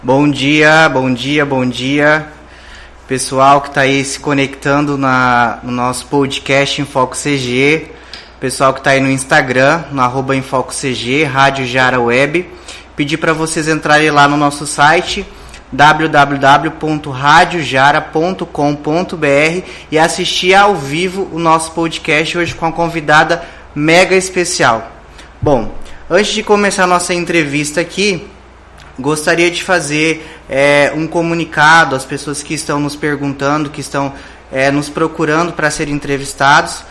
Bom dia, bom dia, bom dia, pessoal que está aí se conectando no nosso podcast Enfoco CG, pessoal que está aí no Instagram, no @EnfocoCG, Rádio Jara Web. Pedir para vocês entrarem lá no nosso site www.radiojara.com.br e assistir ao vivo o nosso podcast hoje com uma convidada mega especial. Bom, antes de começar a nossa entrevista aqui, gostaria de fazer um comunicado às pessoas que estão nos perguntando, que estão nos procurando para ser entrevistados.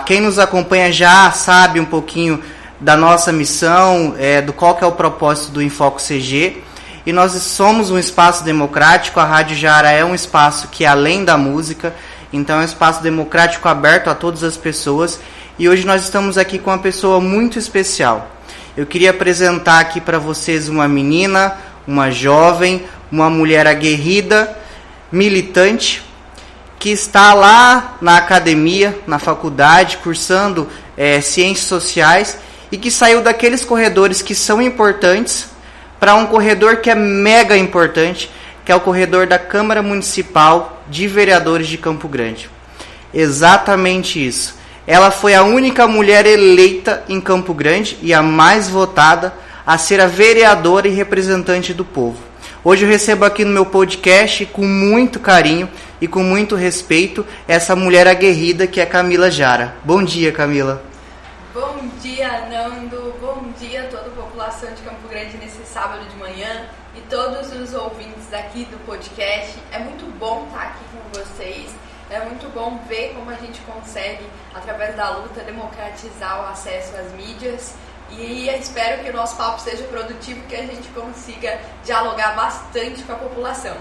Quem nos acompanha já sabe um pouquinho da nossa missão, do qual que é o propósito do Enfoco CG. E nós somos um espaço democrático, a Rádio Jara é um espaço que é além da música, então é um espaço democrático aberto a todas as pessoas. E hoje nós estamos aqui com uma pessoa muito especial. Eu queria apresentar aqui para vocês uma menina, uma jovem, uma mulher aguerrida, militante, que está lá na academia, na faculdade, cursando Ciências Sociais e que saiu daqueles corredores que são importantes para um corredor que é mega importante, que é o corredor da Câmara Municipal de Vereadores de Campo Grande. Exatamente isso. Ela foi a única mulher eleita em Campo Grande e a mais votada a ser a vereadora e representante do povo. Hoje eu recebo aqui no meu podcast, com muito carinho e com muito respeito, essa mulher aguerrida que é Camila Jara. Bom dia, Camila. Bom dia, Nando. Bom dia a toda a população de Campo Grande nesse sábado de manhã e todos os ouvintes aqui do podcast. É muito bom estar aqui com vocês. É muito bom ver como a gente consegue, através da luta, democratizar o acesso às mídias. E espero que o nosso papo seja produtivo, que a gente consiga dialogar bastante com a população.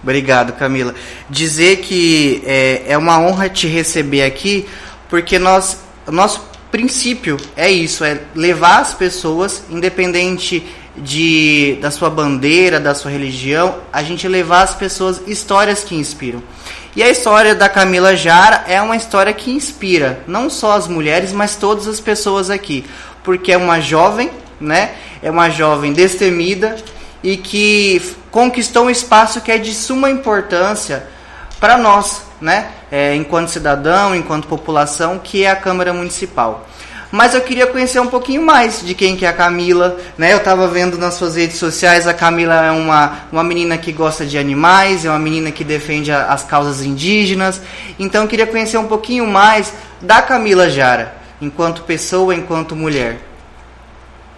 Obrigado, Camila. Dizer que é uma honra te receber aqui, porque o nosso princípio é isso, é levar as pessoas, independente da sua bandeira, da sua religião, a gente levar as pessoas histórias que inspiram. E a história da Camila Jara é uma história que inspira não só as mulheres, mas todas as pessoas aqui, porque é uma jovem, né? É uma jovem destemida e que conquistou um espaço que é de suma importância para nós, né? Enquanto cidadão, enquanto população, que é a Câmara Municipal. Mas eu queria conhecer um pouquinho mais de quem que é a Camila, né? Eu estava vendo nas suas redes sociais, a Camila é uma menina que gosta de animais, é uma menina que defende as causas indígenas. Então eu queria conhecer um pouquinho mais da Camila Jara, enquanto pessoa, enquanto mulher.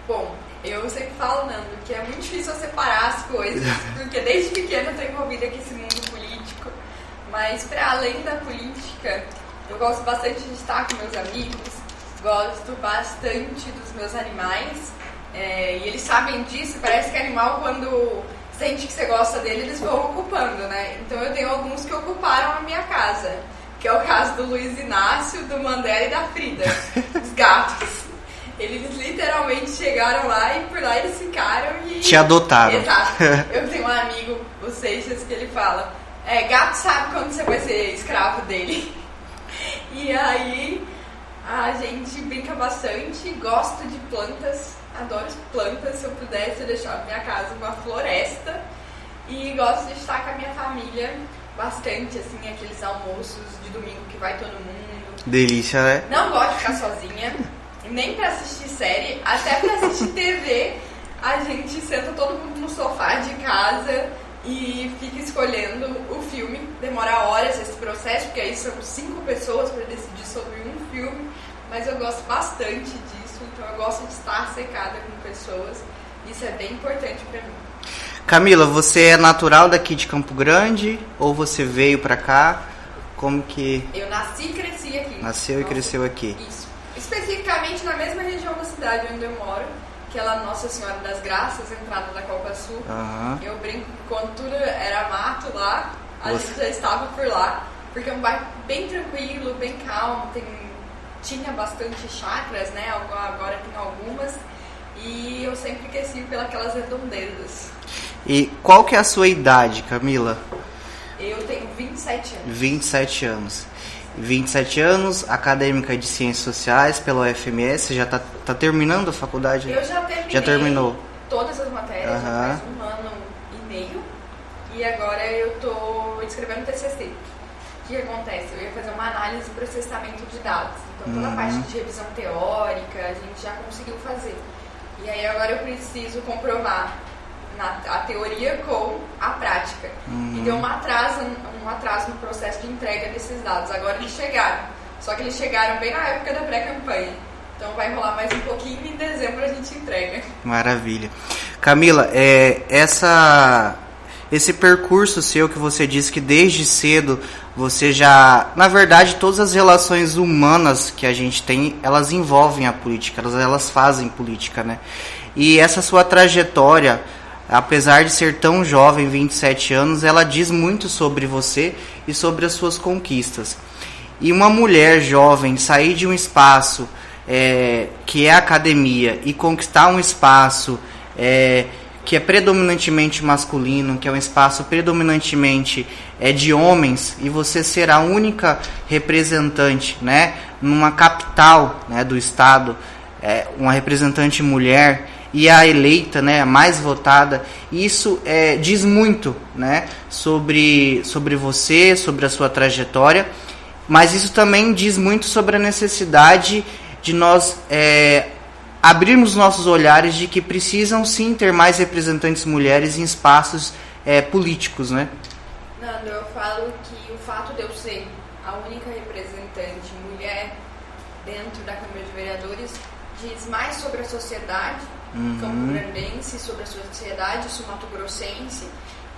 Bom, eu sempre falo, Nando, que é muito difícil eu separar as coisas, porque desde pequena eu estou envolvida com esse mundo político. Mas para além da política, eu gosto bastante de estar com meus amigos. Gosto bastante dos meus animais, e eles sabem disso. Parece que animal, quando sente que você gosta dele, eles vão ocupando, né? Então eu tenho alguns que ocuparam a minha casa, que é o caso do Luiz Inácio, do Mandela e da Frida, os gatos. Eles literalmente chegaram lá e por lá eles ficaram e... Te adotaram. Exato. Eu tenho um amigo, o Seixas, que ele fala, gato sabe quando você vai ser escravo dele. E aí... a gente brinca bastante, gosto de plantas, adoro plantas. Se eu pudesse, eu deixava minha casa uma floresta. E gosto de estar com a minha família bastante, assim, aqueles almoços de domingo que vai todo mundo. Delícia, né? Não gosto de ficar sozinha, nem pra assistir série, até pra assistir TV. A gente senta todo mundo no sofá de casa e fica escolhendo o filme. Demora horas esse processo, porque aí são 5 pessoas para decidir sobre um filme, mas eu gosto bastante disso, então eu gosto de estar cercada com pessoas, isso é bem importante para mim. Camila, você é natural daqui de Campo Grande ou você veio para cá? Como que... Eu nasci e cresci aqui. Nasceu e cresceu aqui. Isso. Especificamente na mesma região da cidade onde eu moro, que é lá Nossa Senhora das Graças, entrada da Copa Sul. Uhum. Eu brinco que quando tudo era mato lá, a gente já estava por lá, porque é um bairro bem tranquilo, bem calmo, tinha bastante chácaras, né? Agora tem algumas, e eu sempre cresci pelas redondezas. E qual que é a sua idade, Camila? Eu tenho 27 anos. 27 anos. 27 anos, acadêmica de Ciências Sociais pela UFMS. Você já tá terminando a faculdade? Eu já terminei. Já terminou? todas as matérias, já faz 1 ano e meio, e agora eu estou escrevendo TCC. O que acontece? Eu ia fazer uma análise e processamento de dados. Então, toda a parte de revisão teórica a gente já conseguiu fazer. E aí agora eu preciso comprovar a teoria com a prática. E deu um atraso no processo de entrega desses dados. Agora eles chegaram. Só que eles chegaram bem na época da pré-campanha. Então vai rolar mais um pouquinho e em dezembro a gente entrega. Maravilha. Camila, esse percurso seu que você disse que desde cedo você já... Na verdade, todas as relações humanas que a gente tem, elas envolvem a política, elas fazem política, né? E essa sua trajetória, apesar de ser tão jovem, 27 anos, ela diz muito sobre você e sobre as suas conquistas. E uma mulher jovem sair de um espaço que é a academia e conquistar um espaço que é predominantemente masculino, que é um espaço predominantemente de homens, e você ser a única representante, né, numa capital, né, do estado, uma representante mulher, e a eleita, né, a mais votada, isso diz muito, né, sobre você, sobre a sua trajetória, mas isso também diz muito sobre a necessidade de nós abrirmos nossos olhares de que precisam sim ter mais representantes mulheres em espaços políticos, né? Nando, eu falo que o fato de eu ser a única representante mulher dentro da Câmara de Vereadores diz mais sobre a sociedade campo-grandense, sobre a sociedade sul-mato-grossense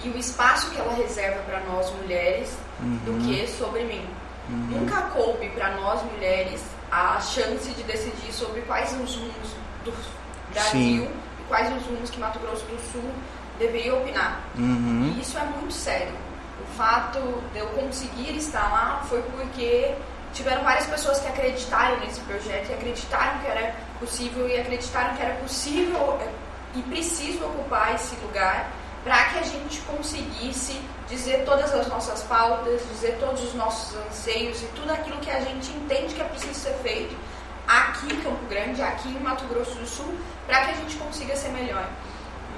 e o espaço que ela reserva para nós mulheres do que sobre mim. Nunca coube para nós mulheres a chance de decidir sobre quais são os rumos do Brasil e quais os rumos que Mato Grosso do Sul deveria opinar. E isso é muito sério. O fato de eu conseguir estar lá foi porque tiveram várias pessoas que acreditaram nesse projeto e acreditaram que era possível e preciso ocupar esse lugar para que a gente conseguisse dizer todas as nossas pautas, dizer todos os nossos anseios e tudo aquilo que a gente entende que é preciso ser feito aqui em Campo Grande, aqui em Mato Grosso do Sul, para que a gente consiga ser melhor.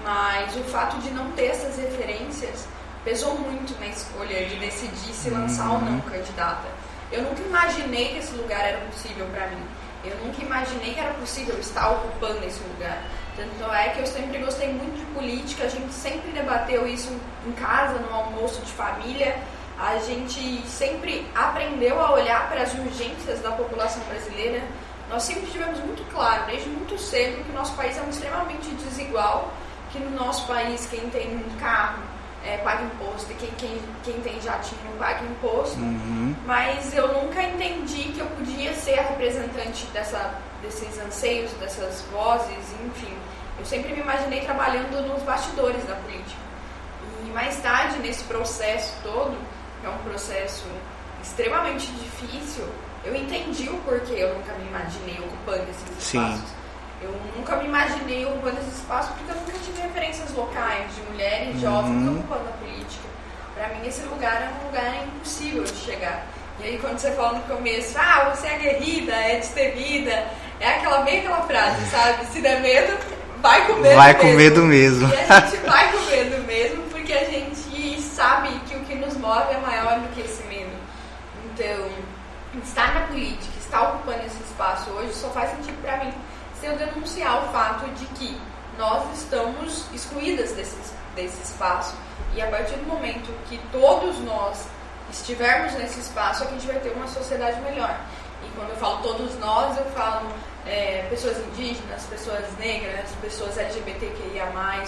Mas o fato de não ter essas referências pesou muito na escolha de decidir se lançar ou não candidata. Eu nunca imaginei que esse lugar era possível para mim. Eu nunca imaginei que era possível estar ocupando esse lugar. Tanto é que eu sempre gostei muito de política, a gente sempre debateu isso em casa, no almoço de família. A gente sempre aprendeu a olhar para as urgências da população brasileira. Nós sempre tivemos muito claro, desde muito cedo, que o nosso país é extremamente desigual, que no nosso país quem tem um carro paga imposto e quem tem jatinho não paga imposto. Mas eu nunca entendi que eu podia ser a representante desses anseios, dessas vozes, enfim. Eu sempre me imaginei trabalhando nos bastidores da política. E mais tarde, nesse processo todo, que é um processo extremamente difícil, eu entendi o porquê eu nunca me imaginei ocupando esses espaços. Eu nunca me imaginei ocupando esses espaços porque eu nunca tive referências locais de mulheres jovens ocupando a política. Para mim, esse lugar é um lugar impossível de chegar. E aí, quando você fala no começo, você é aguerrida, é destemida, bem aquela frase, sabe? Se der medo, vai com medo mesmo. Vai com medo mesmo. E a gente vai com medo mesmo, porque a gente sabe que o que nos move é maior do que esse medo. Então, estar na política, estar ocupando esse espaço hoje só faz sentido para mim se eu denunciar o fato de que nós estamos excluídas desse espaço. E a partir do momento que todos nós estivermos nesse espaço, a gente vai ter uma sociedade melhor. E quando eu falo todos nós, eu falo pessoas indígenas, pessoas negras, pessoas LGBTQIA+,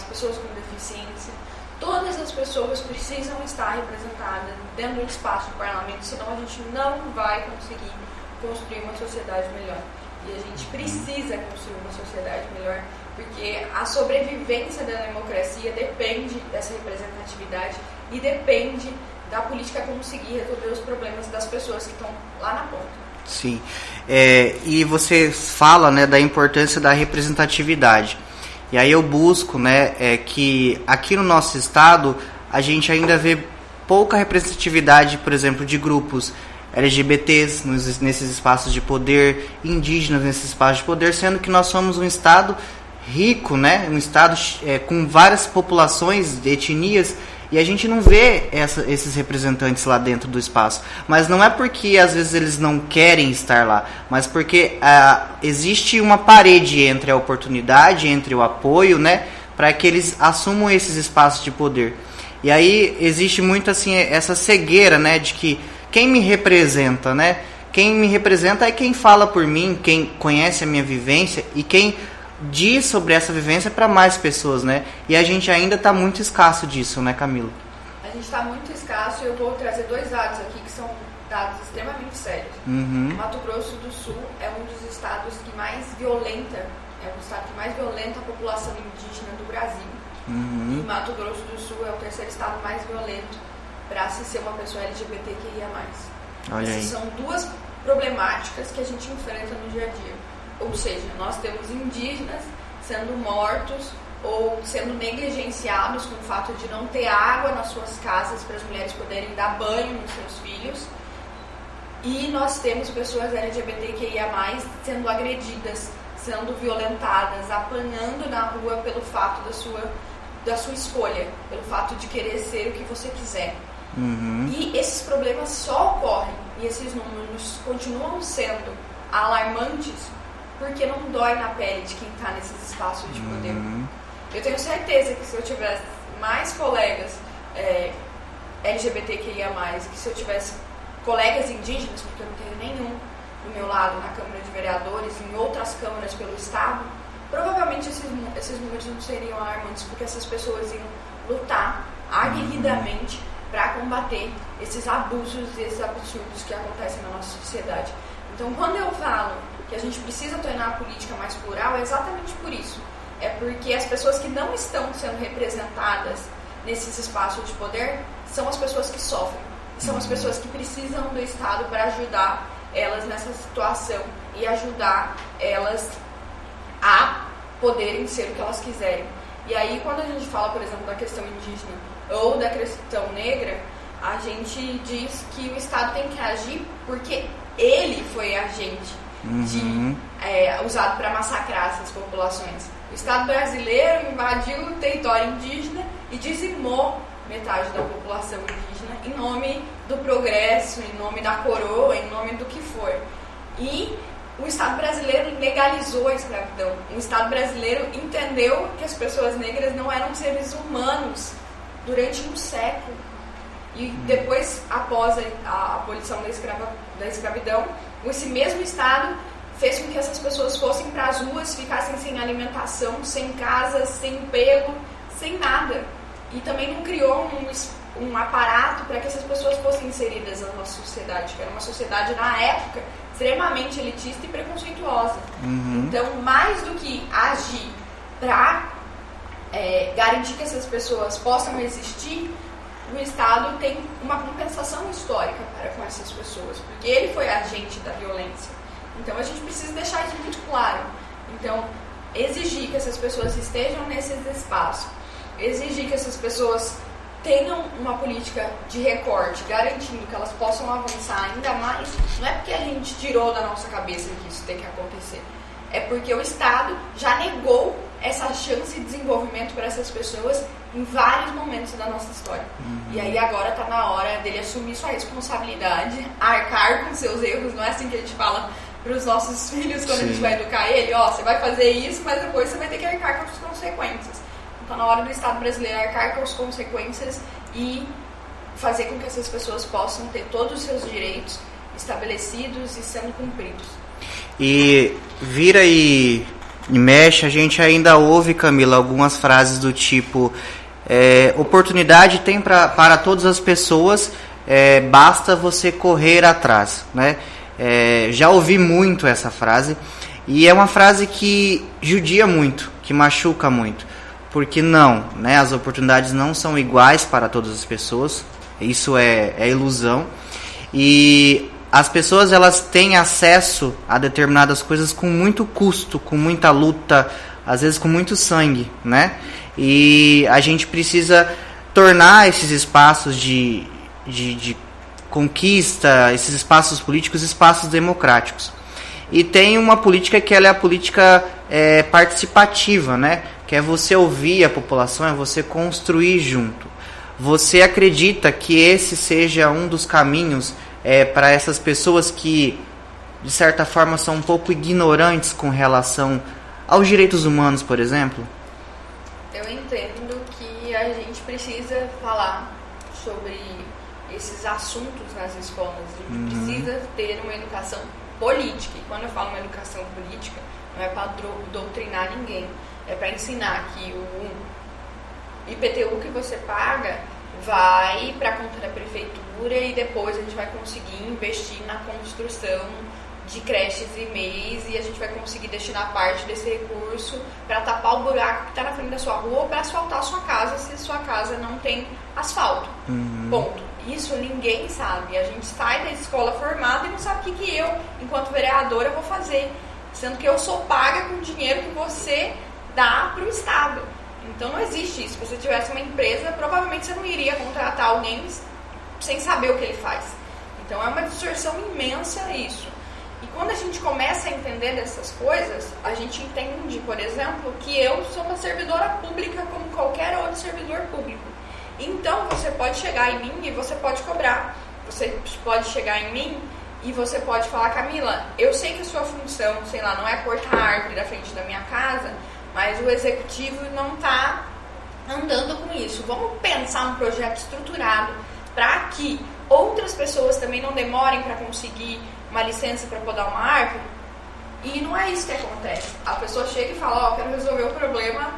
pessoas com deficiência. Todas as pessoas precisam estar representadas dentro do espaço do parlamento, senão a gente não vai conseguir construir uma sociedade melhor. E a gente precisa construir uma sociedade melhor, porque a sobrevivência da democracia depende dessa representatividade e depende da política conseguir resolver os problemas das pessoas que estão lá na ponta. Sim. E você fala, né, da importância da representatividade. E aí eu busco, né, que aqui no nosso estado a gente ainda vê pouca representatividade, por exemplo, de grupos LGBTs nesses espaços de poder, indígenas nesses espaços de poder, sendo que nós somos um estado rico, né? Um estado com várias populações, etnias, e a gente não vê esses representantes lá dentro do espaço. Mas não é porque às vezes eles não querem estar lá, mas porque existe uma parede entre a oportunidade, entre o apoio, né? Para que eles assumam esses espaços de poder. E aí existe muito assim essa cegueira, né? De que quem me representa, né? Quem me representa é quem fala por mim, quem conhece a minha vivência e quem diz sobre essa vivência para mais pessoas, né? E a gente ainda está muito escasso disso, né, Camila? A gente está muito escasso e eu vou trazer 2 dados aqui que são dados extremamente sérios. Mato Grosso do Sul é um dos estados que mais violenta, a população indígena do Brasil. E Mato Grosso do Sul é o 3º estado mais violento para se ser uma pessoa LGBTQIA+. Olha aí. Essas são 2 problemáticas que a gente enfrenta no dia a dia. Ou seja, nós temos indígenas sendo mortos ou sendo negligenciados com o fato de não ter água nas suas casas para as mulheres poderem dar banho nos seus filhos. E nós temos pessoas LGBTQIA+, sendo agredidas, sendo violentadas, apanhando na rua pelo fato da sua escolha, pelo fato de querer ser o que você quiser. E esses problemas só ocorrem, e esses números continuam sendo alarmantes, porque não dói na pele de quem está nesses espaços de poder. Eu tenho certeza que se eu tivesse mais colegas LGBTQIA+, que se eu tivesse colegas indígenas, porque eu não tenho nenhum do meu lado na Câmara de Vereadores, em outras câmaras pelo Estado, provavelmente esses números não seriam alarmantes, porque essas pessoas iam lutar aguerridamente para combater esses abusos e esses absurdos que acontecem na nossa sociedade. Então, quando eu falo que a gente precisa tornar a política mais plural, é exatamente por isso. É porque as pessoas que não estão sendo representadas nesses espaços de poder são as pessoas que sofrem. São as pessoas que precisam do Estado para ajudar elas nessa situação e ajudar elas a poderem ser o que elas quiserem. E aí, quando a gente fala, por exemplo, da questão indígena ou da questão negra, a gente diz que o Estado tem que agir porque ele foi agente usado para massacrar essas populações. O Estado brasileiro invadiu o território indígena e dizimou metade da população indígena em nome do progresso, em nome da coroa, em nome do que for. E o Estado brasileiro legalizou a escravidão. O Estado brasileiro entendeu que as pessoas negras não eram seres humanos durante um século. E depois, após a abolição da escravidão, esse mesmo Estado fez com que essas pessoas fossem para as ruas, ficassem sem alimentação, sem casa, sem emprego, sem nada. E também não criou um aparato para que essas pessoas fossem inseridas na nossa sociedade, que era uma sociedade, na época, extremamente elitista e preconceituosa. Então, mais do que agir para garantir que essas pessoas possam existir, o Estado tem uma compensação histórica para com essas pessoas, porque ele foi agente da violência. Então, a gente precisa deixar isso muito claro. Então, exigir que essas pessoas estejam nesses espaços, exigir que essas pessoas tenham uma política de recorte, garantindo que elas possam avançar ainda mais, não é porque a gente tirou da nossa cabeça que isso tem que acontecer, é porque o Estado já negou essa chance de desenvolvimento para essas pessoas em vários momentos da nossa história. E aí agora está na hora dele assumir sua responsabilidade, arcar com seus erros. Não é assim que a gente fala para os nossos filhos quando a gente vai educar ele, você vai fazer isso, mas depois você vai ter que arcar com as consequências. Então, na hora do Estado brasileiro arcar com as consequências e fazer com que essas pessoas possam ter todos os seus direitos estabelecidos e sendo cumpridos. E vira e mexe, a gente ainda ouve, Camila, algumas frases do tipo oportunidade tem para todas as pessoas, basta você correr atrás, né? Já ouvi muito essa frase, e é uma frase que judia muito, que machuca muito, porque não, né? As oportunidades não são iguais para todas as pessoas, isso é ilusão, e as pessoas elas têm acesso a determinadas coisas com muito custo, com muita luta, às vezes com muito sangue, né? E a gente precisa tornar esses espaços de conquista, esses espaços políticos, espaços democráticos. E tem uma política que ela é a política participativa, né? Que é você ouvir a população, é você construir junto. Você acredita que esse seja um dos caminhos para essas pessoas que, de certa forma, são um pouco ignorantes com relação aos direitos humanos, por exemplo? Eu entendo que a gente precisa falar sobre esses assuntos nas escolas. A gente precisa ter uma educação política. E quando eu falo uma educação política, não é para doutrinar ninguém. É para ensinar que o IPTU que você paga vai para a conta da prefeitura e depois a gente vai conseguir investir na construção de creches e MEIs e a gente vai conseguir destinar parte desse recurso para tapar o buraco que está na frente da sua rua ou para asfaltar a sua casa se a sua casa não tem asfalto. Ponto. Isso ninguém sabe. A gente sai da escola formada e não sabe o que eu, enquanto vereadora, vou fazer. Sendo que eu sou paga com o dinheiro que você dá para o Estado. Então não existe isso. Se você tivesse uma empresa, provavelmente você não iria contratar alguém sem saber o que ele faz. Então é uma distorção imensa isso. E quando a gente começa a entender dessas coisas, a gente entende, por exemplo, que eu sou uma servidora pública como qualquer outro servidor público. Então você pode chegar em mim e você pode cobrar. Você pode chegar em mim e você pode falar: Camila, eu sei que a sua função, sei lá, não é cortar a árvore da frente da minha casa, mas o executivo não está andando com isso. Vamos pensar um projeto estruturado para que outras pessoas também não demorem para conseguir uma licença para podar uma árvore. E não é isso que acontece. A pessoa chega e fala: quero resolver o problema,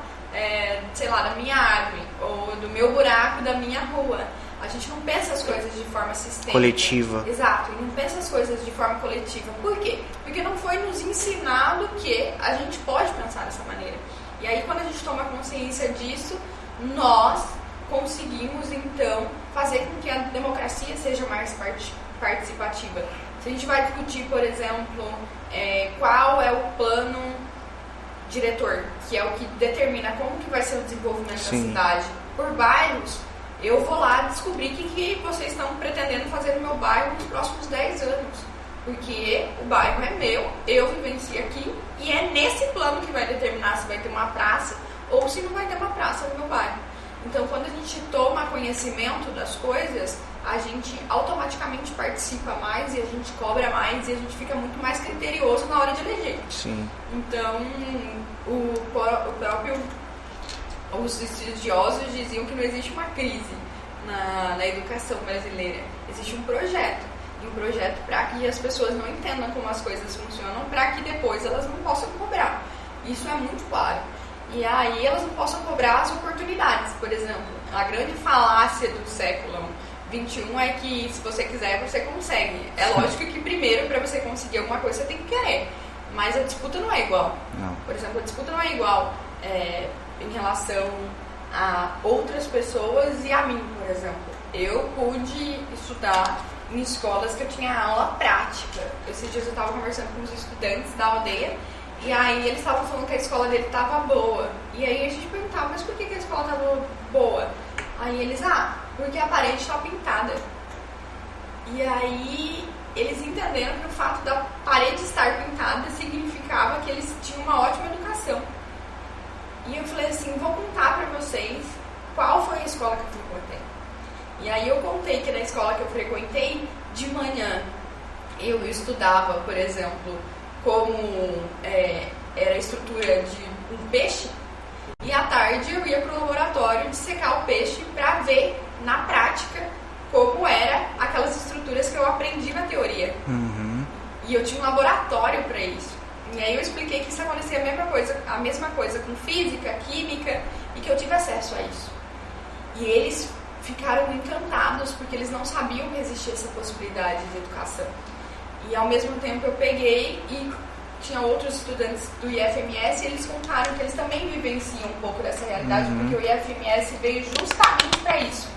sei lá, da minha árvore, ou do meu buraco da minha rua. A gente não pensa as coisas de forma sistêmica. Coletiva. Exato, não pensa as coisas de forma coletiva. Por quê? Porque não foi nos ensinado que a gente pode pensar dessa maneira. E aí, quando a gente toma consciência disso, nós conseguimos, então, fazer com que a democracia seja mais participativa. Se a gente vai discutir, por exemplo, qual é o plano diretor, que é o que determina como que vai ser o desenvolvimento da cidade por bairros, eu vou lá descobrir o que vocês estão pretendendo fazer no meu bairro nos próximos 10 anos. Porque o bairro é meu, eu vivencio aqui, e é nesse plano que vai determinar se vai ter uma praça ou se não vai ter uma praça no meu bairro. Então, quando a gente toma conhecimento das coisas, a gente automaticamente participa mais e a gente cobra mais e a gente fica muito mais criterioso na hora de eleger. Sim. Então, os estudiosos diziam que não existe uma crise na educação brasileira. Existe um projeto. E um projeto para que as pessoas não entendam como as coisas funcionam, para que depois elas não possam cobrar. Isso é muito claro. E aí elas não possam cobrar as oportunidades. Por exemplo, a grande falácia do século XXI é que se você quiser, você consegue. É lógico que primeiro, para você conseguir alguma coisa, você tem que querer. Mas a disputa não é igual. Não. Por exemplo, a disputa não é igual em relação a outras pessoas e a mim, por exemplo. Eu pude estudar em escolas que eu tinha aula prática. Esses dias eu estava conversando com os estudantes da aldeia e aí eles estavam falando que a escola dele estava boa. E aí a gente perguntava: mas por que a escola estava boa? Aí eles: porque a parede está pintada. E aí eles entenderam que o fato da parede estar pintada significava que eles tinham uma ótima educação. E eu falei assim: vou contar para vocês qual foi a escola que eu frequentei. E aí eu contei que na escola que eu frequentei, de manhã eu estudava, por exemplo, como era a estrutura de um peixe, e à tarde eu ia para o laboratório de secar o peixe para ver na prática como era aquelas estruturas que eu aprendi na teoria. E eu tinha um laboratório para isso. E aí eu expliquei que isso acontecia a mesma coisa com física, química, e que eu tive acesso a isso. E eles ficaram encantados porque eles não sabiam que existia essa possibilidade de educação. E ao mesmo tempo eu peguei e tinha outros estudantes do IFMS e eles contaram que eles também vivenciam um pouco dessa realidade, porque o IFMS veio justamente para isso.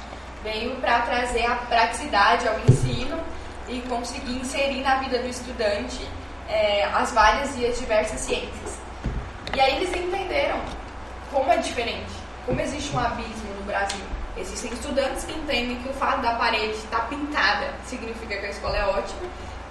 Veio para trazer a praticidade ao ensino e conseguir inserir na vida do estudante as várias e as diversas ciências. E aí eles entenderam como é diferente, como existe um abismo no Brasil. Existem estudantes que entendem que o fato da parede estar pintada significa que a escola é ótima,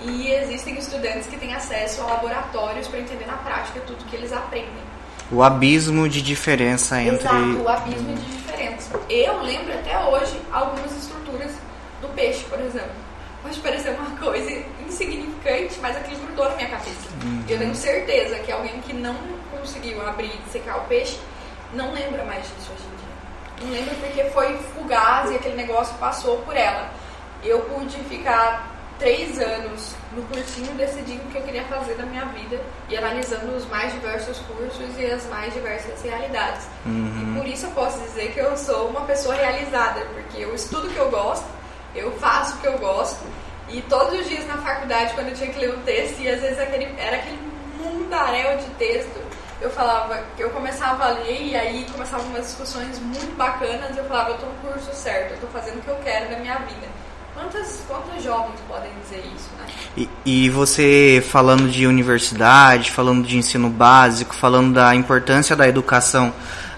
e existem estudantes que têm acesso a laboratórios para entender na prática tudo que eles aprendem. O abismo de diferença entre... Exato, o abismo de diferença. Eu lembro até hoje algumas estruturas do peixe, por exemplo. Pode parecer uma coisa insignificante, mas aquilo grudou na minha cabeça. Eu tenho certeza que alguém que não conseguiu abrir e secar o peixe não lembra mais disso hoje em dia. Não lembra porque foi fugaz e aquele negócio passou por ela. Eu pude ficar 3 anos no cursinho decidindo o que eu queria fazer da minha vida e analisando os mais diversos cursos e as mais diversas realidades. E por isso eu posso dizer que eu sou uma pessoa realizada, porque eu estudo o que eu gosto, eu faço o que eu gosto, e todos os dias na faculdade, quando eu tinha que ler um texto, e às vezes era aquele mundaréu de texto, eu começava a ler, e aí começavam umas discussões muito bacanas, e eu falava, eu estou no curso certo, eu estou fazendo o que eu quero da minha vida. Quantos jovens podem dizer isso, né? E você falando de universidade, falando de ensino básico, falando da importância da educação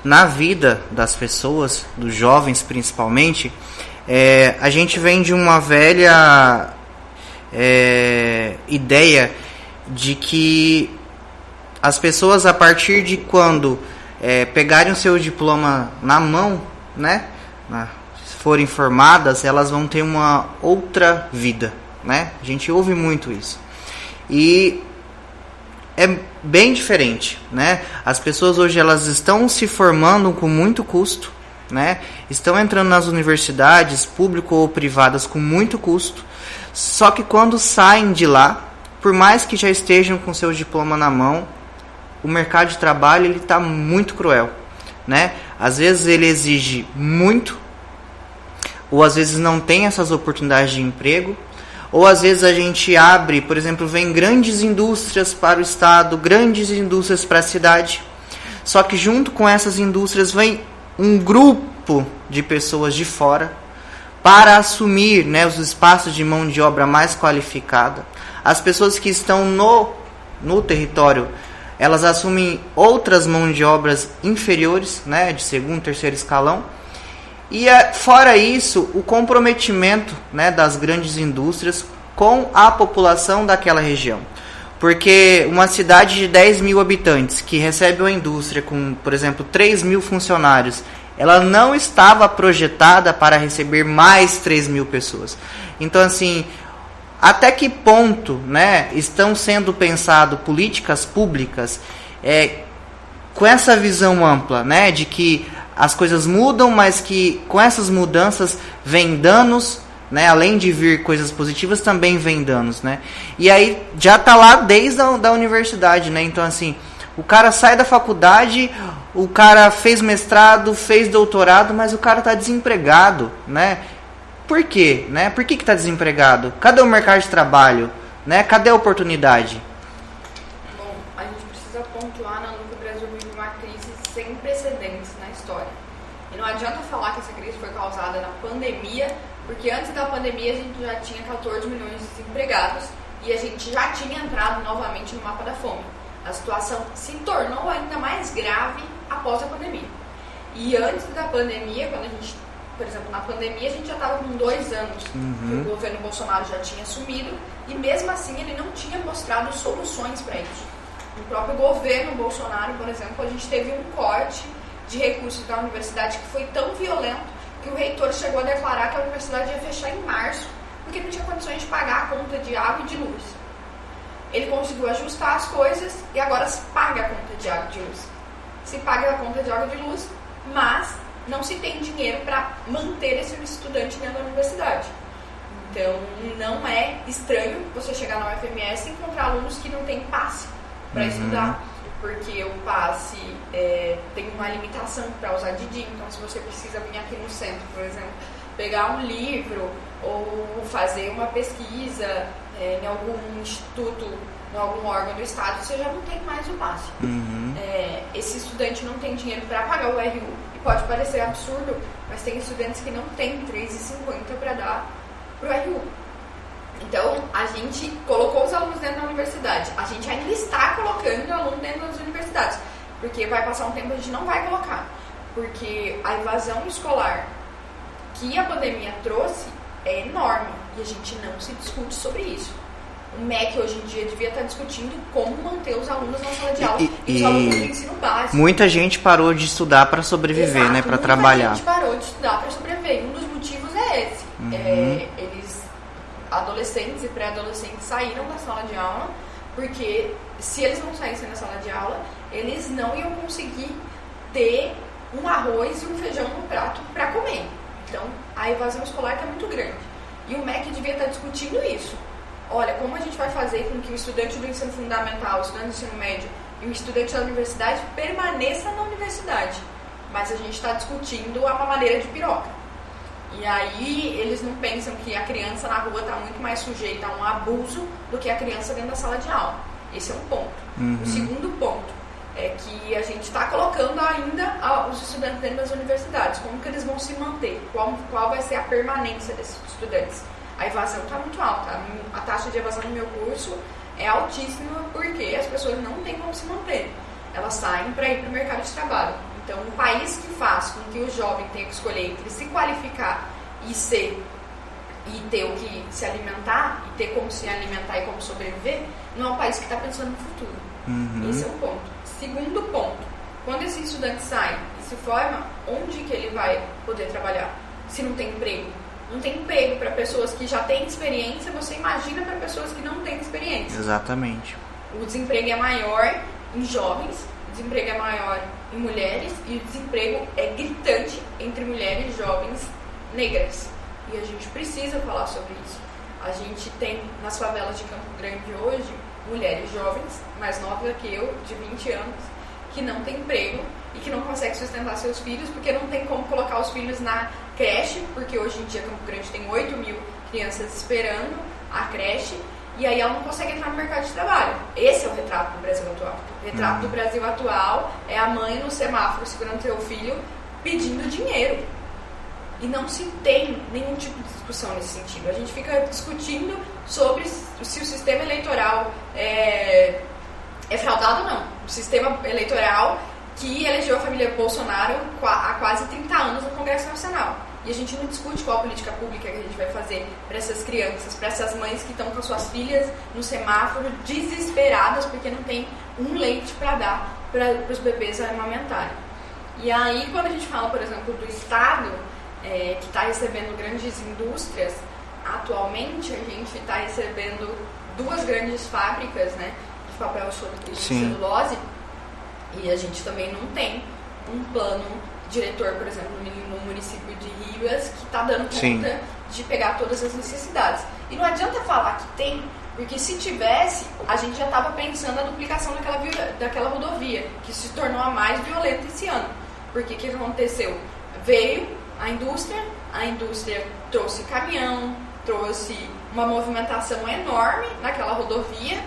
na vida das pessoas, dos jovens principalmente, a gente vem de uma velha ideia de que as pessoas, a partir de quando pegarem o seu diploma na mão, né, forem formadas, elas vão ter uma outra vida, né? A gente ouve muito isso. E é bem diferente, né? As pessoas hoje, elas estão se formando com muito custo, né? Estão entrando nas universidades, público ou privadas, com muito custo. Só que quando saem de lá, por mais que já estejam com seu diploma na mão, o mercado de trabalho, ele está muito cruel, né? Às vezes ele exige muito, ou às vezes não tem essas oportunidades de emprego, ou às vezes a gente abre, por exemplo, vem grandes indústrias para o estado, grandes indústrias para a cidade, só que junto com essas indústrias vem um grupo de pessoas de fora para assumir, né, os espaços de mão de obra mais qualificada. As pessoas que estão no território, elas assumem outras mãos de obras inferiores, né, de segundo, terceiro escalão. E fora isso, o comprometimento, né, das grandes indústrias com a população daquela região. Porque uma cidade de 10 mil habitantes que recebe uma indústria com, por exemplo, 3 mil funcionários, ela não estava projetada para receber mais 3 mil pessoas. Então, assim, até que ponto, né, estão sendo pensadas políticas públicas com essa visão ampla, né, de que as coisas mudam, mas que com essas mudanças vem danos, né? Além de vir coisas positivas, também vem danos, né? E aí já tá lá desde a universidade, né? Então, assim, o cara sai da faculdade, o cara fez mestrado, fez doutorado, mas o cara tá desempregado, né? Por quê, né? Por que tá desempregado? Cadê o mercado de trabalho, né? Cadê a oportunidade? Bom, a gente precisa pontuar que o Brasil vive uma crise sem precedentes na história. E não adianta falar que essa crise foi causada na pandemia, porque antes da pandemia a gente já tinha 14 milhões de desempregados e a gente já tinha entrado novamente no mapa da fome. A situação se tornou ainda mais grave após a pandemia. E antes da pandemia, quando a gente, por exemplo, na pandemia a gente já estava com 2 anos que o governo Bolsonaro já tinha assumido e mesmo assim ele não tinha mostrado soluções para isso. No próprio governo Bolsonaro, por exemplo, a gente teve um corte de recursos da universidade que foi tão violento que o reitor chegou a declarar que a universidade ia fechar em março porque não tinha condições de pagar a conta de água e de luz. Ele conseguiu ajustar as coisas e agora se paga a conta de água e de luz. Se paga a conta de água e de luz, mas não se tem dinheiro para manter esse estudante dentro da universidade. Então, não é estranho você chegar na UFMS e encontrar alunos que não têm passe para estudar, porque o passe tem uma limitação para usar Didi. Então, se você precisa vir aqui no centro, por exemplo, pegar um livro ou fazer uma pesquisa em algum instituto, em algum órgão do estado, você já não tem mais o passe. Esse estudante não tem dinheiro para pagar o RU. E pode parecer absurdo, mas tem estudantes que não têm R$3,50 para dar para o RU. Então, a gente colocou os alunos dentro da universidade. A gente ainda está colocando o aluno dentro das universidades. Porque vai passar um tempo a gente não vai colocar. Porque a evasão escolar que a pandemia trouxe é enorme e a gente não se discute sobre isso. O MEC hoje em dia devia estar discutindo como manter os alunos na sala de aula e os alunos do ensino básico. Muita gente parou de estudar para sobreviver, Exato, né, para trabalhar. Muita gente parou de estudar para sobreviver. E um dos motivos é esse. Adolescentes e pré-adolescentes saíram da sala de aula porque se eles não saíssem da sala de aula, eles não iam conseguir ter um arroz e um feijão no prato para comer. Então, a evasão escolar está muito grande. E o MEC devia estar discutindo isso. Olha, como a gente vai fazer com que o estudante do ensino fundamental, o estudante do ensino médio e o estudante da universidade permaneça na universidade. Mas a gente está discutindo a mamadeira de piroca. E aí eles não pensam que a criança na rua está muito mais sujeita a um abuso do que a criança dentro da sala de aula. Esse é um ponto. O segundo ponto é que a gente está colocando ainda os estudantes dentro das universidades. Como que eles vão se manter? Qual vai ser a permanência desses estudantes? A evasão está muito alta. A taxa de evasão no meu curso é altíssima porque as pessoas não têm como se manter. Elas saem para ir para o mercado de trabalho. Então, um país que faz com que o jovem tenha que escolher entre se qualificar e ter o que se alimentar, e ter como se alimentar e como sobreviver, não é um país que está pensando no futuro. Esse é um ponto. Segundo ponto, quando esse estudante sai e se forma, onde que ele vai poder trabalhar? Se não tem emprego. Não tem emprego para pessoas que já têm experiência, você imagina para pessoas que não têm experiência. Exatamente. O desemprego é maior em jovens, o desemprego é maior em mulheres e o desemprego é gritante entre mulheres jovens negras. E a gente precisa falar sobre isso. A gente tem nas favelas de Campo Grande hoje mulheres jovens, mais novas que eu, de 20 anos, que não têm emprego e que não conseguem sustentar seus filhos porque não tem como colocar os filhos na creche, porque hoje em dia Campo Grande tem 8 mil crianças esperando a creche e aí ela não consegue entrar no mercado de trabalho. Esse é o retrato do Brasil atual. O retrato do Brasil atual é a mãe no semáforo segurando seu filho pedindo dinheiro. E não se tem nenhum tipo de discussão nesse sentido. A gente fica discutindo sobre se o sistema eleitoral é fraudado ou não. O sistema eleitoral que elegeu a família Bolsonaro há quase 30 anos no Congresso Nacional. E a gente não discute qual política pública que a gente vai fazer para essas crianças, para essas mães que estão com suas filhas no semáforo, desesperadas porque não tem um leite para dar para os bebês amamentarem. E aí, quando a gente fala, por exemplo, do Estado, que está recebendo grandes indústrias, atualmente a gente está recebendo 2 grandes fábricas, né, de papel e celulose, e a gente também não tem um plano diretor, por exemplo, no município de Ribas, que está dando conta de pegar todas as necessidades. E não adianta falar que tem, porque se tivesse, a gente já estava pensando na duplicação daquela rodovia, que se tornou a mais violenta esse ano. Porque o que aconteceu? Veio a indústria trouxe caminhão, trouxe uma movimentação enorme naquela rodovia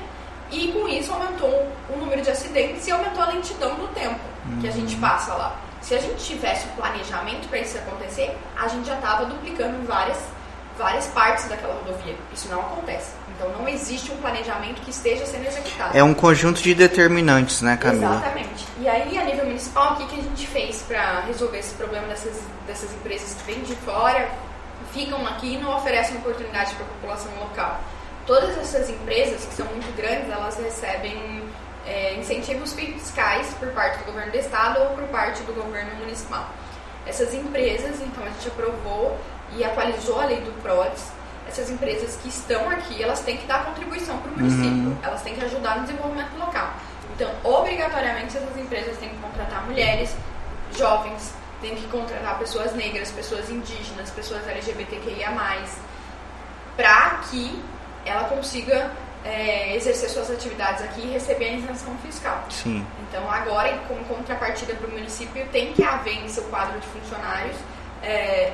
e com isso aumentou o número de acidentes e aumentou a lentidão do tempo que a gente passa lá. Se a gente tivesse o planejamento para isso acontecer, a gente já estava duplicando várias partes daquela rodovia. Isso não acontece. Então não existe um planejamento que esteja sendo executado. É um conjunto de determinantes, né, Camila? Exatamente. E aí, a nível municipal, o que a gente fez para resolver esse problema dessas empresas que vêm de fora, ficam aqui e não oferecem oportunidade para a população local? Todas essas empresas, que são muito grandes, elas recebem incentivos fiscais por parte do governo do estado ou por parte do governo municipal. Essas empresas, então, a gente aprovou e atualizou a lei do PRODES. Essas empresas que estão aqui, elas têm que dar contribuição para o município, elas têm que ajudar no desenvolvimento local. Então, obrigatoriamente, essas empresas têm que contratar mulheres, jovens, têm que contratar pessoas negras, pessoas indígenas, pessoas LGBTQIA+, para que ela consiga exercer suas atividades aqui e receber a isenção fiscal. Sim. Então, agora, como contrapartida para o município, tem que haver em seu quadro de funcionários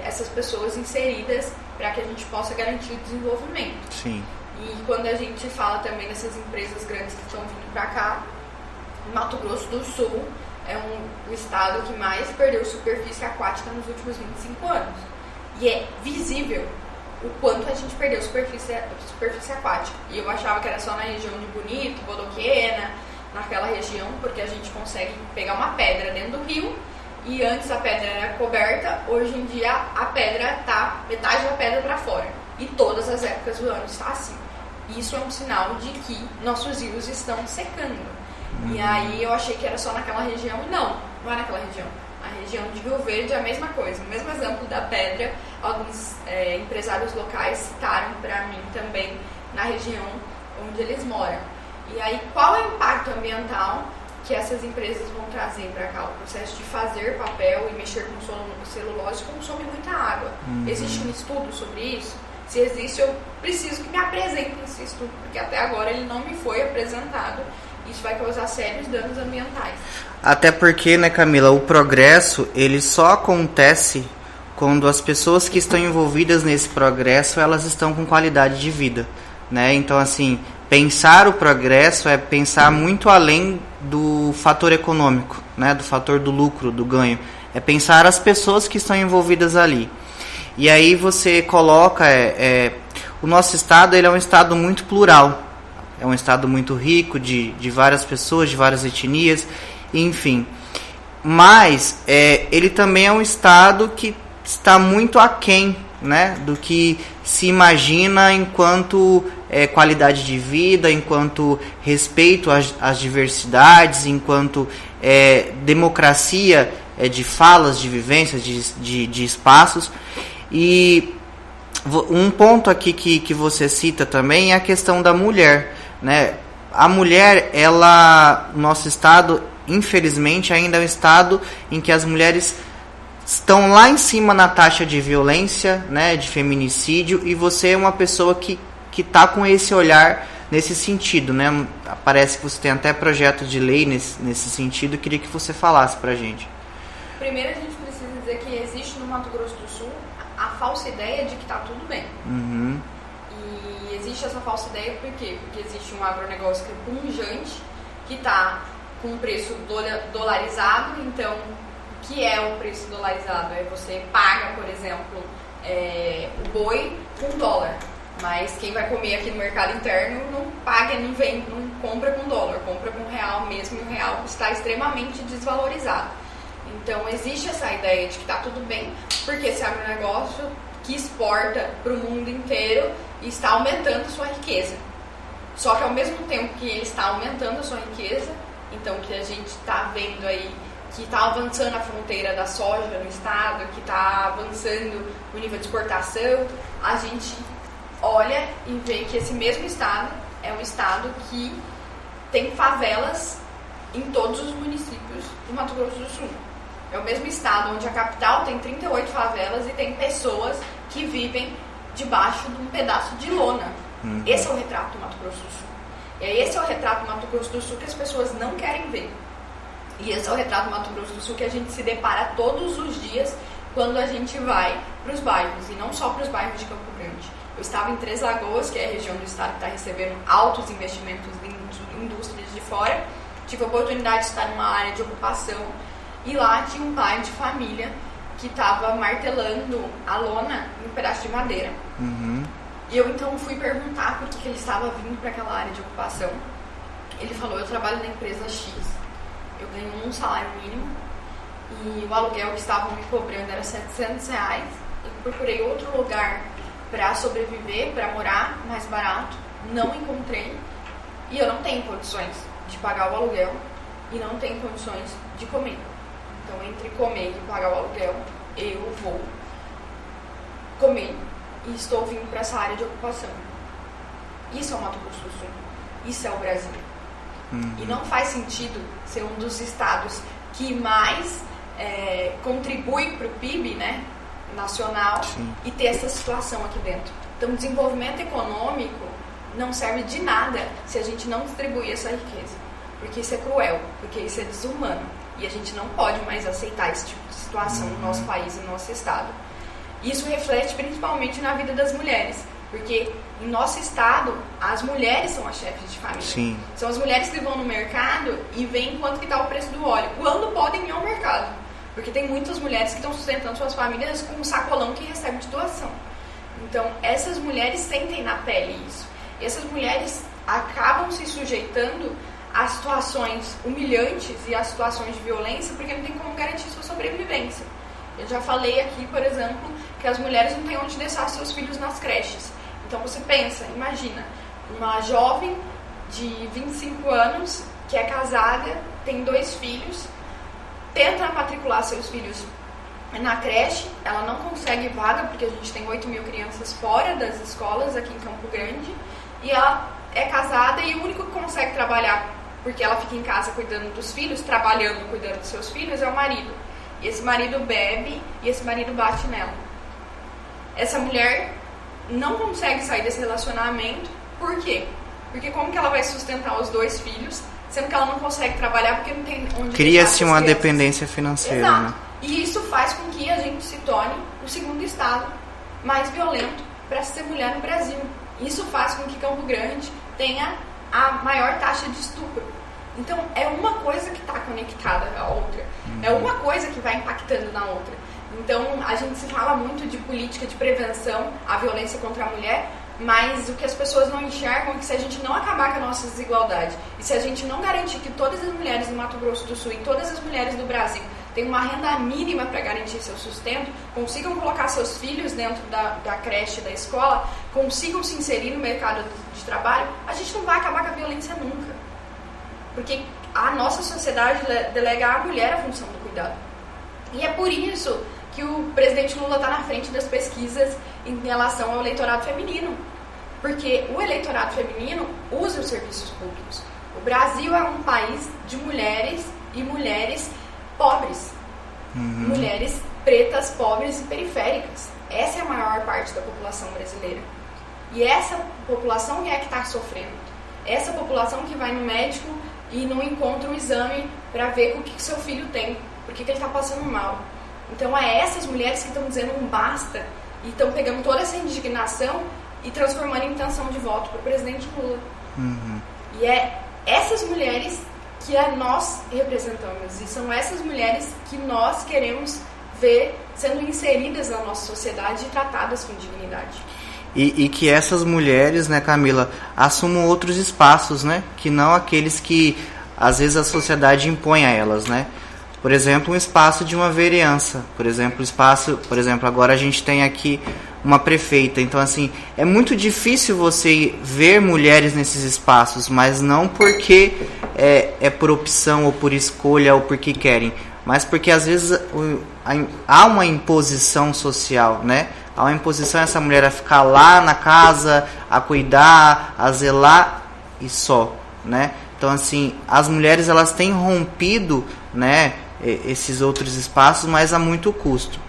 essas pessoas inseridas para que a gente possa garantir o desenvolvimento. Sim. E quando a gente fala também dessas empresas grandes que estão vindo para cá, Mato Grosso do Sul é o estado que mais perdeu superfície aquática nos últimos 25 anos. E é visível o quanto a gente perdeu superfície aquática. E eu achava que era só na região de Bonito, Bodoquena, naquela região, porque a gente consegue pegar uma pedra dentro do rio e antes a pedra era coberta, hoje em dia a pedra tá metade da pedra para fora. E todas as épocas do ano está assim. Isso é um sinal de que nossos rios estão secando. E aí eu achei que era só naquela região, e não é naquela região. A região de Rio Verde é a mesma coisa. O mesmo exemplo da pedra, alguns empresários locais citaram para mim também na região onde eles moram. E aí, qual é o impacto ambiental que essas empresas vão trazer para cá? O processo de fazer papel e mexer com celulose consome muita água. Existe um estudo sobre isso? Se existe, eu preciso que me apresentem esse estudo, porque até agora ele não me foi apresentado. Isso vai causar sérios danos ambientais. Até porque, né, Camila, o progresso, ele só acontece quando as pessoas que estão envolvidas nesse progresso, elas estão com qualidade de vida, né? Então, assim, pensar o progresso é pensar muito além do fator econômico, né, do fator do lucro, do ganho. É pensar as pessoas que estão envolvidas ali. E aí você coloca... o nosso estado, ele é um estado muito plural. É um estado muito rico de várias pessoas, de várias etnias, enfim. Mas ele também é um estado que está muito aquém, né, do que se imagina enquanto qualidade de vida, enquanto respeito às diversidades, enquanto democracia de falas, de vivências, de espaços. E um ponto aqui que você cita também é a questão da mulher, né? A mulher, nosso estado, infelizmente, ainda é um estado em que as mulheres estão lá em cima na taxa de violência, né, de feminicídio, e você é uma pessoa que está com esse olhar nesse sentido, né? Parece que você tem até projeto de lei nesse sentido. Eu queria que você falasse pra gente. Primeiro, a gente precisa dizer que existe no Mato Grosso do Sul a falsa ideia de que está tudo bem. E existe essa falsa ideia por quê? Porque existe um agronegócio que é pungente, que está com um preço dolarizado. Então, o que é o preço dolarizado? É você paga, por exemplo, o boi com dólar. Mas quem vai comer aqui no mercado interno não paga, não compra com dólar, compra com real mesmo, e o real está extremamente desvalorizado. Então existe essa ideia de que está tudo bem, porque esse agronegócio que exporta para o mundo inteiro está aumentando sua riqueza. Só que ao mesmo tempo que ele está aumentando a sua riqueza, então que a gente está vendo aí que está avançando a fronteira da soja no estado, que está avançando o nível de exportação, a gente olha e vê que esse mesmo estado é um estado que tem favelas em todos os municípios do Mato Grosso do Sul. É o mesmo estado onde a capital tem 38 favelas e tem pessoas que vivem debaixo de um pedaço de lona. Esse é o retrato do Mato Grosso do Sul. E esse é o retrato do Mato Grosso do Sul que as pessoas não querem ver. E esse é o retrato do Mato Grosso do Sul que a gente se depara todos os dias quando a gente vai para os bairros, e não só para os bairros de Campo Grande. Eu estava em Três Lagoas, que é a região do estado que está recebendo altos investimentos de indústrias de fora. Tive a oportunidade de estar numa área de ocupação, e lá tinha um pai de família que estava martelando a lona em um pedaço de madeira. E eu então fui perguntar por que ele estava vindo para aquela área de ocupação. Ele falou: eu trabalho na empresa X, eu ganho um salário mínimo e o aluguel que estavam me cobrando era R$700. Eu procurei outro lugar para sobreviver, para morar mais barato, não encontrei, e eu não tenho condições de pagar o aluguel e não tenho condições de comer. Então, entre comer e pagar o aluguel, eu vou comer e estou vindo para essa área de ocupação. Isso é o Mato Grosso do Sul, isso é o Brasil. E não faz sentido ser um dos estados que mais contribui para o PIB, né, nacional. Sim. E ter essa situação aqui dentro. Então, desenvolvimento econômico não serve de nada se a gente não distribuir essa riqueza, porque isso é cruel, porque isso é desumano, e a gente não pode mais aceitar esse tipo de situação no nosso país e no nosso estado. Isso reflete principalmente na vida das mulheres, porque em nosso estado as mulheres são as chefes de família. Sim. São as mulheres que vão no mercado e veem quanto que está o preço do óleo, quando podem ir ao mercado. Porque tem muitas mulheres que estão sustentando suas famílias com um sacolão que recebe de doação. Então, essas mulheres sentem na pele isso. E essas mulheres acabam se sujeitando a situações humilhantes e a situações de violência, porque não tem como garantir sua sobrevivência. Eu já falei aqui, por exemplo, que as mulheres não têm onde deixar seus filhos nas creches. Então você pensa, imagina, uma jovem de 25 anos que é casada, tem 2 filhos, tenta matricular seus filhos na creche, ela não consegue vaga, porque a gente tem 8 mil crianças fora das escolas aqui em Campo Grande, e ela é casada e o único que consegue trabalhar, porque ela fica em casa cuidando dos filhos, trabalhando, cuidando dos seus filhos, é o marido. E esse marido bebe e esse marido bate nela. Essa mulher não consegue sair desse relacionamento, por quê? Porque como que ela vai sustentar os 2 filhos, sendo que ela não consegue trabalhar porque não tem onde cria-se uma dependência financeira. Exato. Né? E isso faz com que a gente se torne o segundo estado mais violento para ser mulher no Brasil. Isso faz com que Campo Grande tenha a maior taxa de estupro. Então, é uma coisa que está conectada à outra. É uma coisa que vai impactando na outra. Então, a gente se fala muito de política de prevenção à violência contra a mulher, mas o que as pessoas não enxergam é que se a gente não acabar com a nossa desigualdade e se a gente não garantir que todas as mulheres do Mato Grosso do Sul e todas as mulheres do Brasil tenham uma renda mínima para garantir seu sustento, consigam colocar seus filhos dentro da creche, da escola, consigam se inserir no mercado de trabalho, a gente não vai acabar com a violência nunca. Porque a nossa sociedade delega à mulher a função do cuidado. E é por isso que o presidente Lula está na frente das pesquisas em relação ao eleitorado feminino. Porque o eleitorado feminino usa os serviços públicos. O Brasil é um país de mulheres e mulheres pobres. Mulheres pretas, pobres e periféricas. Essa é a maior parte da população brasileira. E essa população é que está sofrendo. Essa população que vai no médico e não encontra um exame para ver o que seu filho tem, por que ele está passando mal. Então é essas mulheres que estão dizendo um basta e estão pegando toda essa indignação e transformando em intenção de voto para o presidente Lula. E é essas mulheres que nós representamos e são essas mulheres que nós queremos ver sendo inseridas na nossa sociedade e tratadas com dignidade. E que essas mulheres, né, Camila, assumam outros espaços, né, que não aqueles que às vezes a sociedade impõe a elas, né? Por exemplo, um espaço de uma vereança, por exemplo, agora a gente tem aqui uma prefeita, então assim, é muito difícil você ver mulheres nesses espaços, mas não porque é por opção ou por escolha ou porque querem, mas porque às vezes há uma imposição social, né? Há uma imposição essa mulher a ficar lá na casa, a cuidar, a zelar e só, né? Então assim, as mulheres elas têm rompido, né, esses outros espaços, mas a muito custo.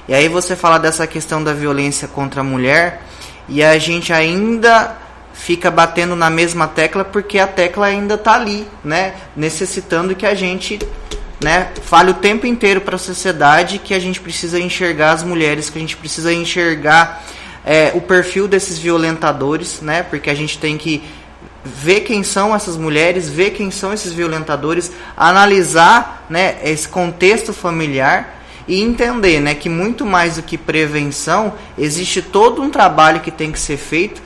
E aí você fala dessa questão da violência contra a mulher e a gente ainda fica batendo na mesma tecla porque a tecla ainda está ali, né, necessitando que a gente, né, fale o tempo inteiro para a sociedade que a gente precisa enxergar as mulheres, que a gente precisa enxergar o perfil desses violentadores, né, porque a gente tem que ver quem são essas mulheres, ver quem são esses violentadores, analisar, né, esse contexto familiar e entender, né, que muito mais do que prevenção, existe todo um trabalho que tem que ser feito,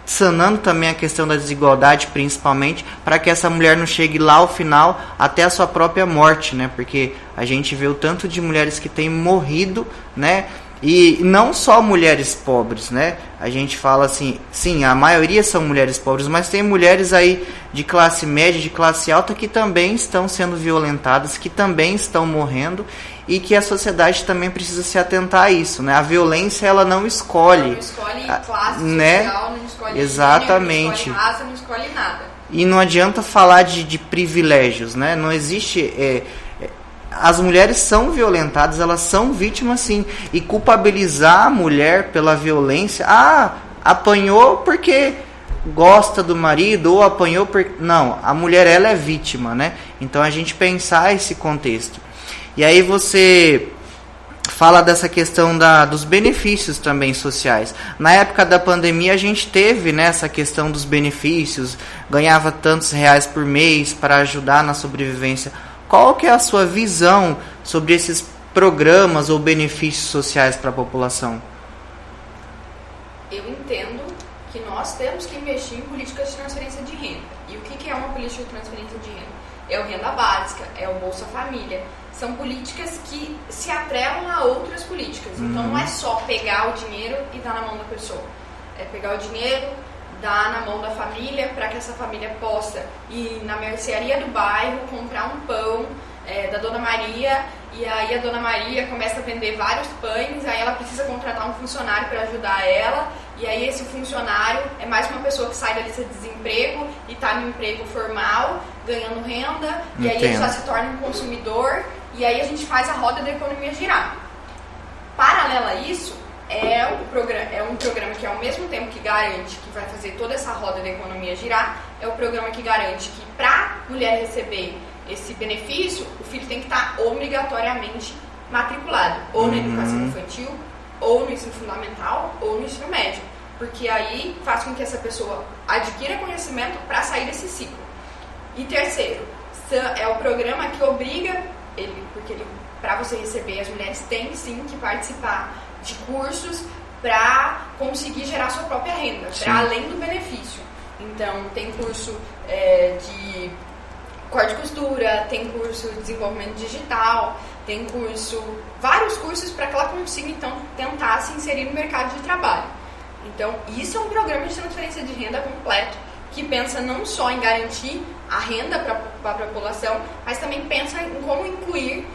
sanando também a questão da desigualdade, principalmente, para que essa mulher não chegue lá ao final até a sua própria morte, né, porque a gente vê o tanto de mulheres que têm morrido, né, e não só mulheres pobres, né? A gente fala assim, sim, a maioria são mulheres pobres, mas tem mulheres aí de classe média, de classe alta que também estão sendo violentadas, que também estão morrendo e que a sociedade também precisa se atentar a isso, né? A violência ela não escolhe, não escolhe classe né? social, não escolhe exatamente, gênero, não escolhe raça, não escolhe nada. E não adianta falar de privilégios, né? Não existe as mulheres são violentadas, elas são vítimas sim. E culpabilizar a mulher pela violência, apanhou porque gosta do marido, ou apanhou porque... Não, a mulher ela é vítima, né? Então a gente pensar esse contexto. E aí você fala dessa questão dos benefícios também sociais. Na época da pandemia a gente teve, né, essa questão dos benefícios, ganhava tantos reais por mês para ajudar na sobrevivência. Qual que é a sua visão sobre esses programas ou benefícios sociais para a população? Eu entendo que nós temos que investir em políticas de transferência de renda. E o que é uma política de transferência de renda? É o Renda Básica, é o Bolsa Família. são políticas que se atrelam a outras políticas. Então não é só pegar o dinheiro e dar na mão da pessoa. É pegar o dinheiro, dar na mão da família para que essa família possa ir na mercearia do bairro, comprar um pão da Dona Maria, e aí a Dona Maria começa a vender vários pães, aí ela precisa contratar um funcionário para ajudar ela, e aí esse funcionário é mais uma pessoa que sai da lista de desemprego e está no emprego formal, ganhando renda, e aí ele já se torna um consumidor, e aí a gente faz a roda da economia girar. Paralelo a isso, é um programa que, ao mesmo tempo que garante que vai fazer toda essa roda da economia girar, é o programa que garante que, para a mulher receber esse benefício, o filho tem que estar obrigatoriamente matriculado, ou na educação infantil, ou no ensino fundamental, ou no ensino médio, porque aí faz com que essa pessoa adquira conhecimento para sair desse ciclo. E terceiro, é o programa que obriga porque para você receber, as mulheres têm sim que participar de cursos para conseguir gerar sua própria renda, para além do benefício. Então, tem curso de corte e costura, tem curso de desenvolvimento digital, tem vários cursos para que ela consiga, então, tentar se inserir no mercado de trabalho. Então, isso é um programa de transferência de renda completo, que pensa não só em garantir a renda para a população, mas também pensa em como incluir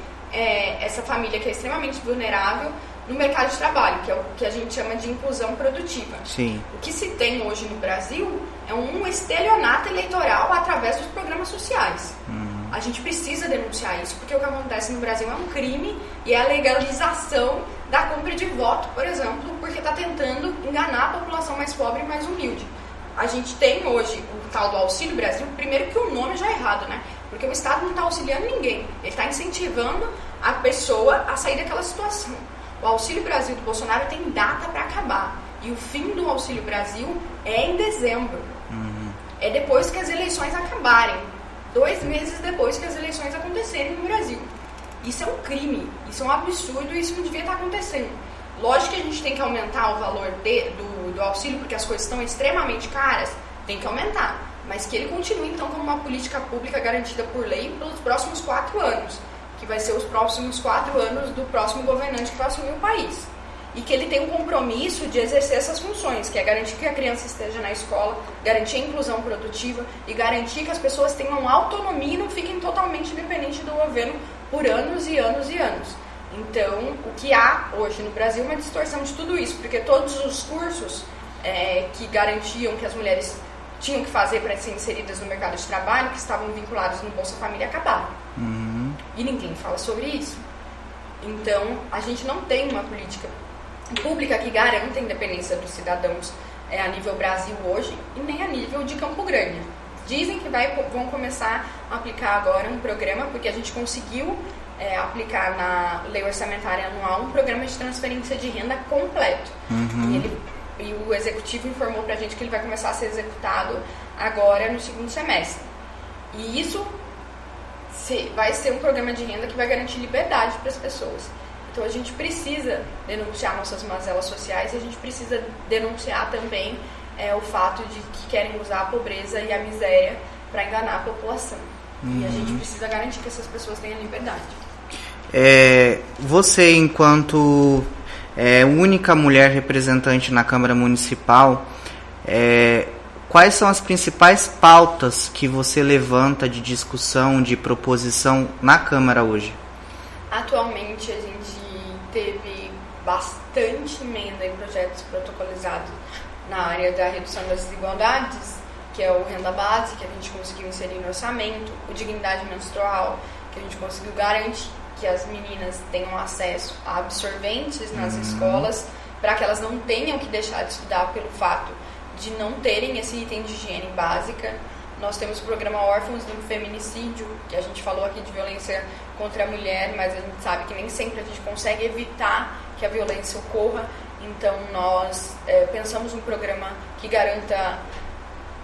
essa família que é extremamente vulnerável no mercado de trabalho, que é o que a gente chama de inclusão produtiva. Sim. O que se tem hoje no Brasil é um estelionato eleitoral através dos programas sociais. A gente precisa denunciar isso, porque o que acontece no Brasil é um crime e é a legalização da compra de voto, por exemplo, porque está tentando enganar a população mais pobre e mais humilde. A gente tem hoje o tal do Auxílio Brasil, primeiro que o nome já é errado, né? Porque o Estado não está auxiliando ninguém, ele está incentivando a pessoa a sair daquela situação. O Auxílio Brasil do Bolsonaro tem data para acabar. E o fim do Auxílio Brasil é em dezembro. É depois que as eleições acabarem. 2 meses depois que as eleições acontecerem no Brasil. Isso é um crime, isso é um absurdo e isso não devia estar acontecendo. Lógico que a gente tem que aumentar o valor do auxílio, porque as coisas estão extremamente caras, tem que aumentar. Mas que ele continue, então, como uma política pública garantida por lei pelos próximos 4 anos. Que vai ser os próximos 4 anos do próximo governante que vai assumir o país. E que ele tem um compromisso de exercer essas funções, que é garantir que a criança esteja na escola, garantir a inclusão produtiva e garantir que as pessoas tenham autonomia e não fiquem totalmente dependentes do governo por anos e anos e anos. Então, o que há hoje no Brasil é uma distorção de tudo isso, porque todos os cursos que garantiam que as mulheres tinham que fazer para ser inseridas no mercado de trabalho, que estavam vinculados no Bolsa Família, acabaram. E ninguém fala sobre isso. Então, a gente não tem uma política pública que garanta a independência dos cidadãos a nível Brasil hoje e nem a nível de Campo Grande. Dizem que vão começar a aplicar agora um programa, porque a gente conseguiu aplicar na Lei Orçamentária Anual um programa de transferência de renda completo. E o Executivo informou pra gente que ele vai começar a ser executado agora no segundo semestre. E isso vai ser um programa de renda que vai garantir liberdade para as pessoas. Então a gente precisa denunciar nossas mazelas sociais e a gente precisa denunciar também o fato de que querem usar a pobreza e a miséria para enganar a população. E a gente precisa garantir que essas pessoas tenham liberdade. Você, enquanto única mulher representante na Câmara Municipal, quais são as principais pautas que você levanta de discussão, de proposição na Câmara hoje? Atualmente a gente teve bastante emenda em projetos protocolizados na área da redução das desigualdades, que é o Renda Base, que a gente conseguiu inserir no orçamento, o Dignidade Menstrual, que a gente conseguiu garantir que as meninas tenham acesso a absorventes nas escolas, para que elas não tenham que deixar de estudar pelo fato de não terem esse item de higiene básica. Nós temos o programa Órfãos do Feminicídio, que a gente falou aqui de violência contra a mulher, mas a gente sabe que nem sempre a gente consegue evitar que a violência ocorra. Então nós pensamos um programa que garanta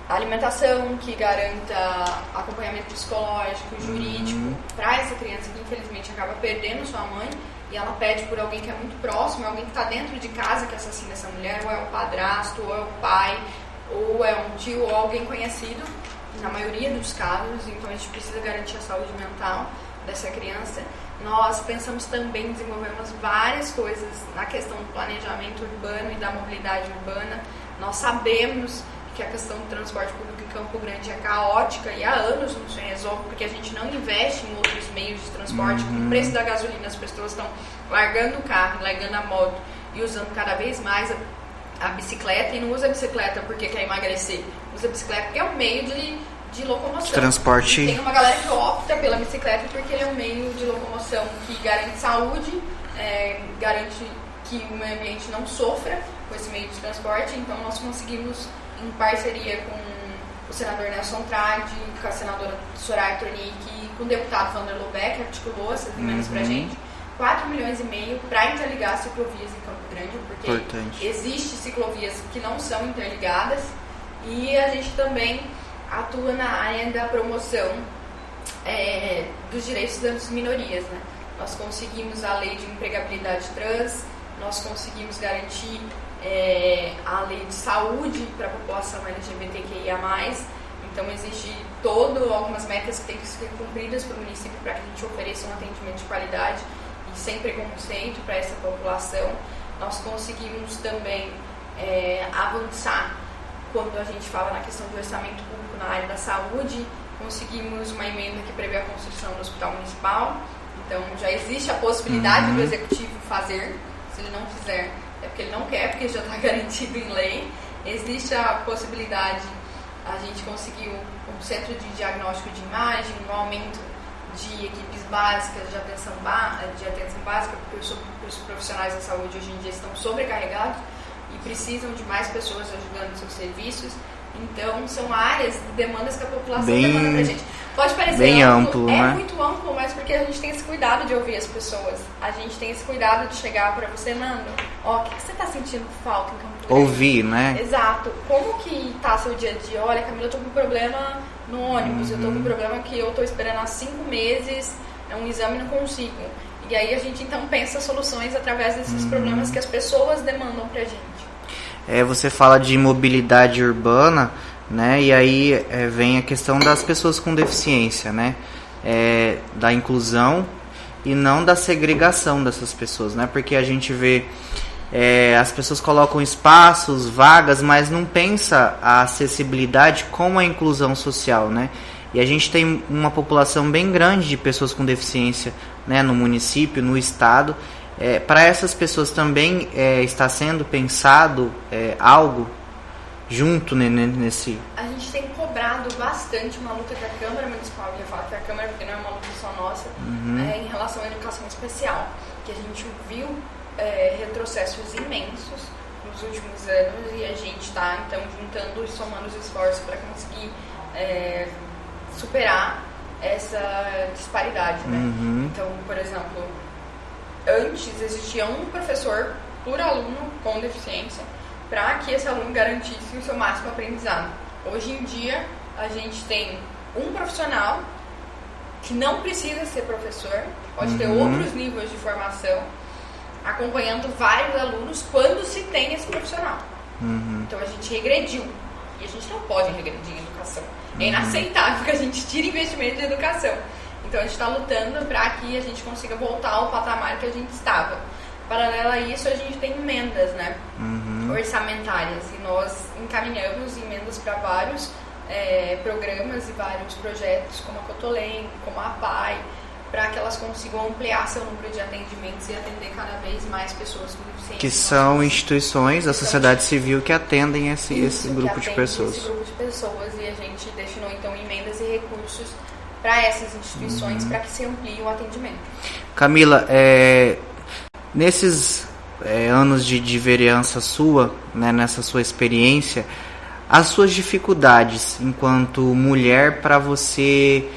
alimentação, que garanta acompanhamento psicológico, jurídico, para essa criança que infelizmente acaba perdendo sua mãe e ela pede por alguém que é muito próximo, alguém que está dentro de casa que assassina essa mulher, ou é o padrasto, ou é o pai, ou é um tio, ou alguém conhecido, na maioria dos casos. Então a gente precisa garantir a saúde mental dessa criança. Nós pensamos também, desenvolvemos várias coisas na questão do planejamento urbano e da mobilidade urbana. Nós sabemos que a questão do transporte público em Campo Grande é caótica e há anos não se resolve, porque a gente não investe em outros meios de transporte. Com o preço da gasolina, as pessoas estão largando o carro, largando a moto e usando cada vez mais a bicicleta, e não usa a bicicleta porque quer emagrecer, usa a bicicleta porque é um meio de locomoção. Transporte. E tem uma galera que opta pela bicicleta porque ele é um meio de locomoção que garante saúde, garante que o meio ambiente não sofra com esse meio de transporte. Então nós conseguimos, em parceria com o senador Nelson Trade, com a senadora Soraya Tronic e com o deputado Vander Lobeck, articulou essas emendas pra gente, 4,5 milhões para interligar ciclovias em Campo Grande, porque existem ciclovias que não são interligadas, e a gente também atua na área da promoção dos direitos das minorias, né? Nós conseguimos a lei de empregabilidade trans, nós conseguimos garantir a lei de saúde para a população LGBTQIA+. Então existe algumas metas que têm que ser cumpridas pelo município para que a gente ofereça um atendimento de qualidade e sem preconceito para essa população. Nós conseguimos também avançar quando a gente fala na questão do orçamento público na área da saúde. Conseguimos uma emenda que prevê a construção do hospital municipal. Então já existe a possibilidade do executivo fazer. Se ele não fizer, é porque ele não quer, porque já está garantido em lei. Existe a possibilidade, a gente conseguiu um centro de diagnóstico de imagem, um aumento de equipes básicas de atenção básica, porque os profissionais da saúde hoje em dia estão sobrecarregados e precisam de mais pessoas ajudando nos seus serviços. Então, são áreas de demandas que a população demanda pra gente. Pode parecer bem amplo, né? É muito amplo, mas porque a gente tem esse cuidado de ouvir as pessoas. A gente tem esse cuidado de chegar pra você, Nando, o que você tá sentindo falta em Campo Grande? Ouvir, né? Exato. Como que tá seu dia a dia? Olha, Camila, eu tô com um problema no ônibus, eu tô com um problema que eu tô esperando há 5 meses, um exame e não consigo. E aí a gente então pensa soluções através desses problemas que as pessoas demandam pra gente. Você fala de mobilidade urbana, né? E aí vem a questão das pessoas com deficiência, né? Da inclusão e não da segregação dessas pessoas, né? Porque a gente vê as pessoas colocam espaços, vagas, mas não pensa a acessibilidade com a inclusão social, né? E a gente tem uma população bem grande de pessoas com deficiência, né? No município, no estado. Para essas pessoas também está sendo pensado algo junto nesse... A gente tem cobrado bastante uma luta que a Câmara Municipal, eu ia falar que a Câmara, porque não é uma luta só nossa, em relação à educação especial, que a gente viu retrocessos imensos nos últimos anos, e a gente está então juntando e somando os esforços para conseguir superar essa disparidade, né? Então, por exemplo, antes existia um professor por aluno com deficiência para que esse aluno garantisse o seu máximo aprendizado. Hoje em dia, a gente tem um profissional que não precisa ser professor, pode ter outros níveis de formação, acompanhando vários alunos quando se tem esse profissional. Então a gente regrediu, e a gente não pode regredir em educação. É inaceitável que a gente tire investimento de educação. Então a gente está lutando para que a gente consiga voltar ao patamar que a gente estava. Paralelo a isso, a gente tem emendas, né? Orçamentárias, e nós encaminhamos emendas para vários programas e vários projetos, como a Cotolém, como a PAI, para que elas consigam ampliar seu número de atendimentos e atender cada vez mais pessoas com deficiência. Que são instituições da sociedade civil que atendem esse grupo de pessoas. Esse grupo de pessoas, e a gente destinou então emendas e recursos para essas instituições para que se amplie o atendimento. Camila, nesses anos de vereança sua, né, nessa sua experiência, as suas dificuldades enquanto mulher para você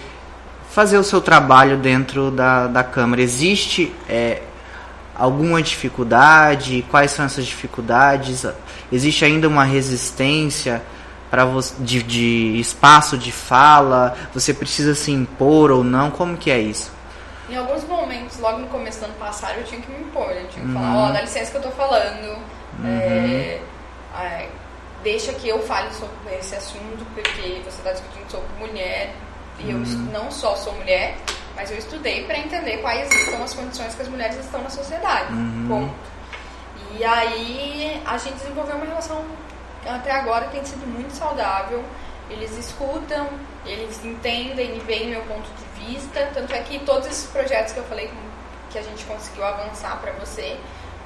fazer o seu trabalho dentro da Câmara, existe alguma dificuldade? Quais são essas dificuldades? Existe ainda uma resistência para você, de espaço de fala? Você precisa se impor ou não? Como que é isso? Em alguns momentos, logo no começo do ano passado, eu tinha que me impor. Eu tinha que falar, dá licença que eu tô falando. Deixa que eu fale sobre esse assunto, porque você está discutindo sobre mulher. E eu não só sou mulher, mas eu estudei para entender quais são as condições que as mulheres estão na sociedade. Ponto. E aí a gente desenvolveu uma relação até agora que tem sido muito saudável. Eles escutam, eles entendem e veem meu ponto de vista. Tanto é que todos esses projetos que eu falei que a gente conseguiu avançar para você,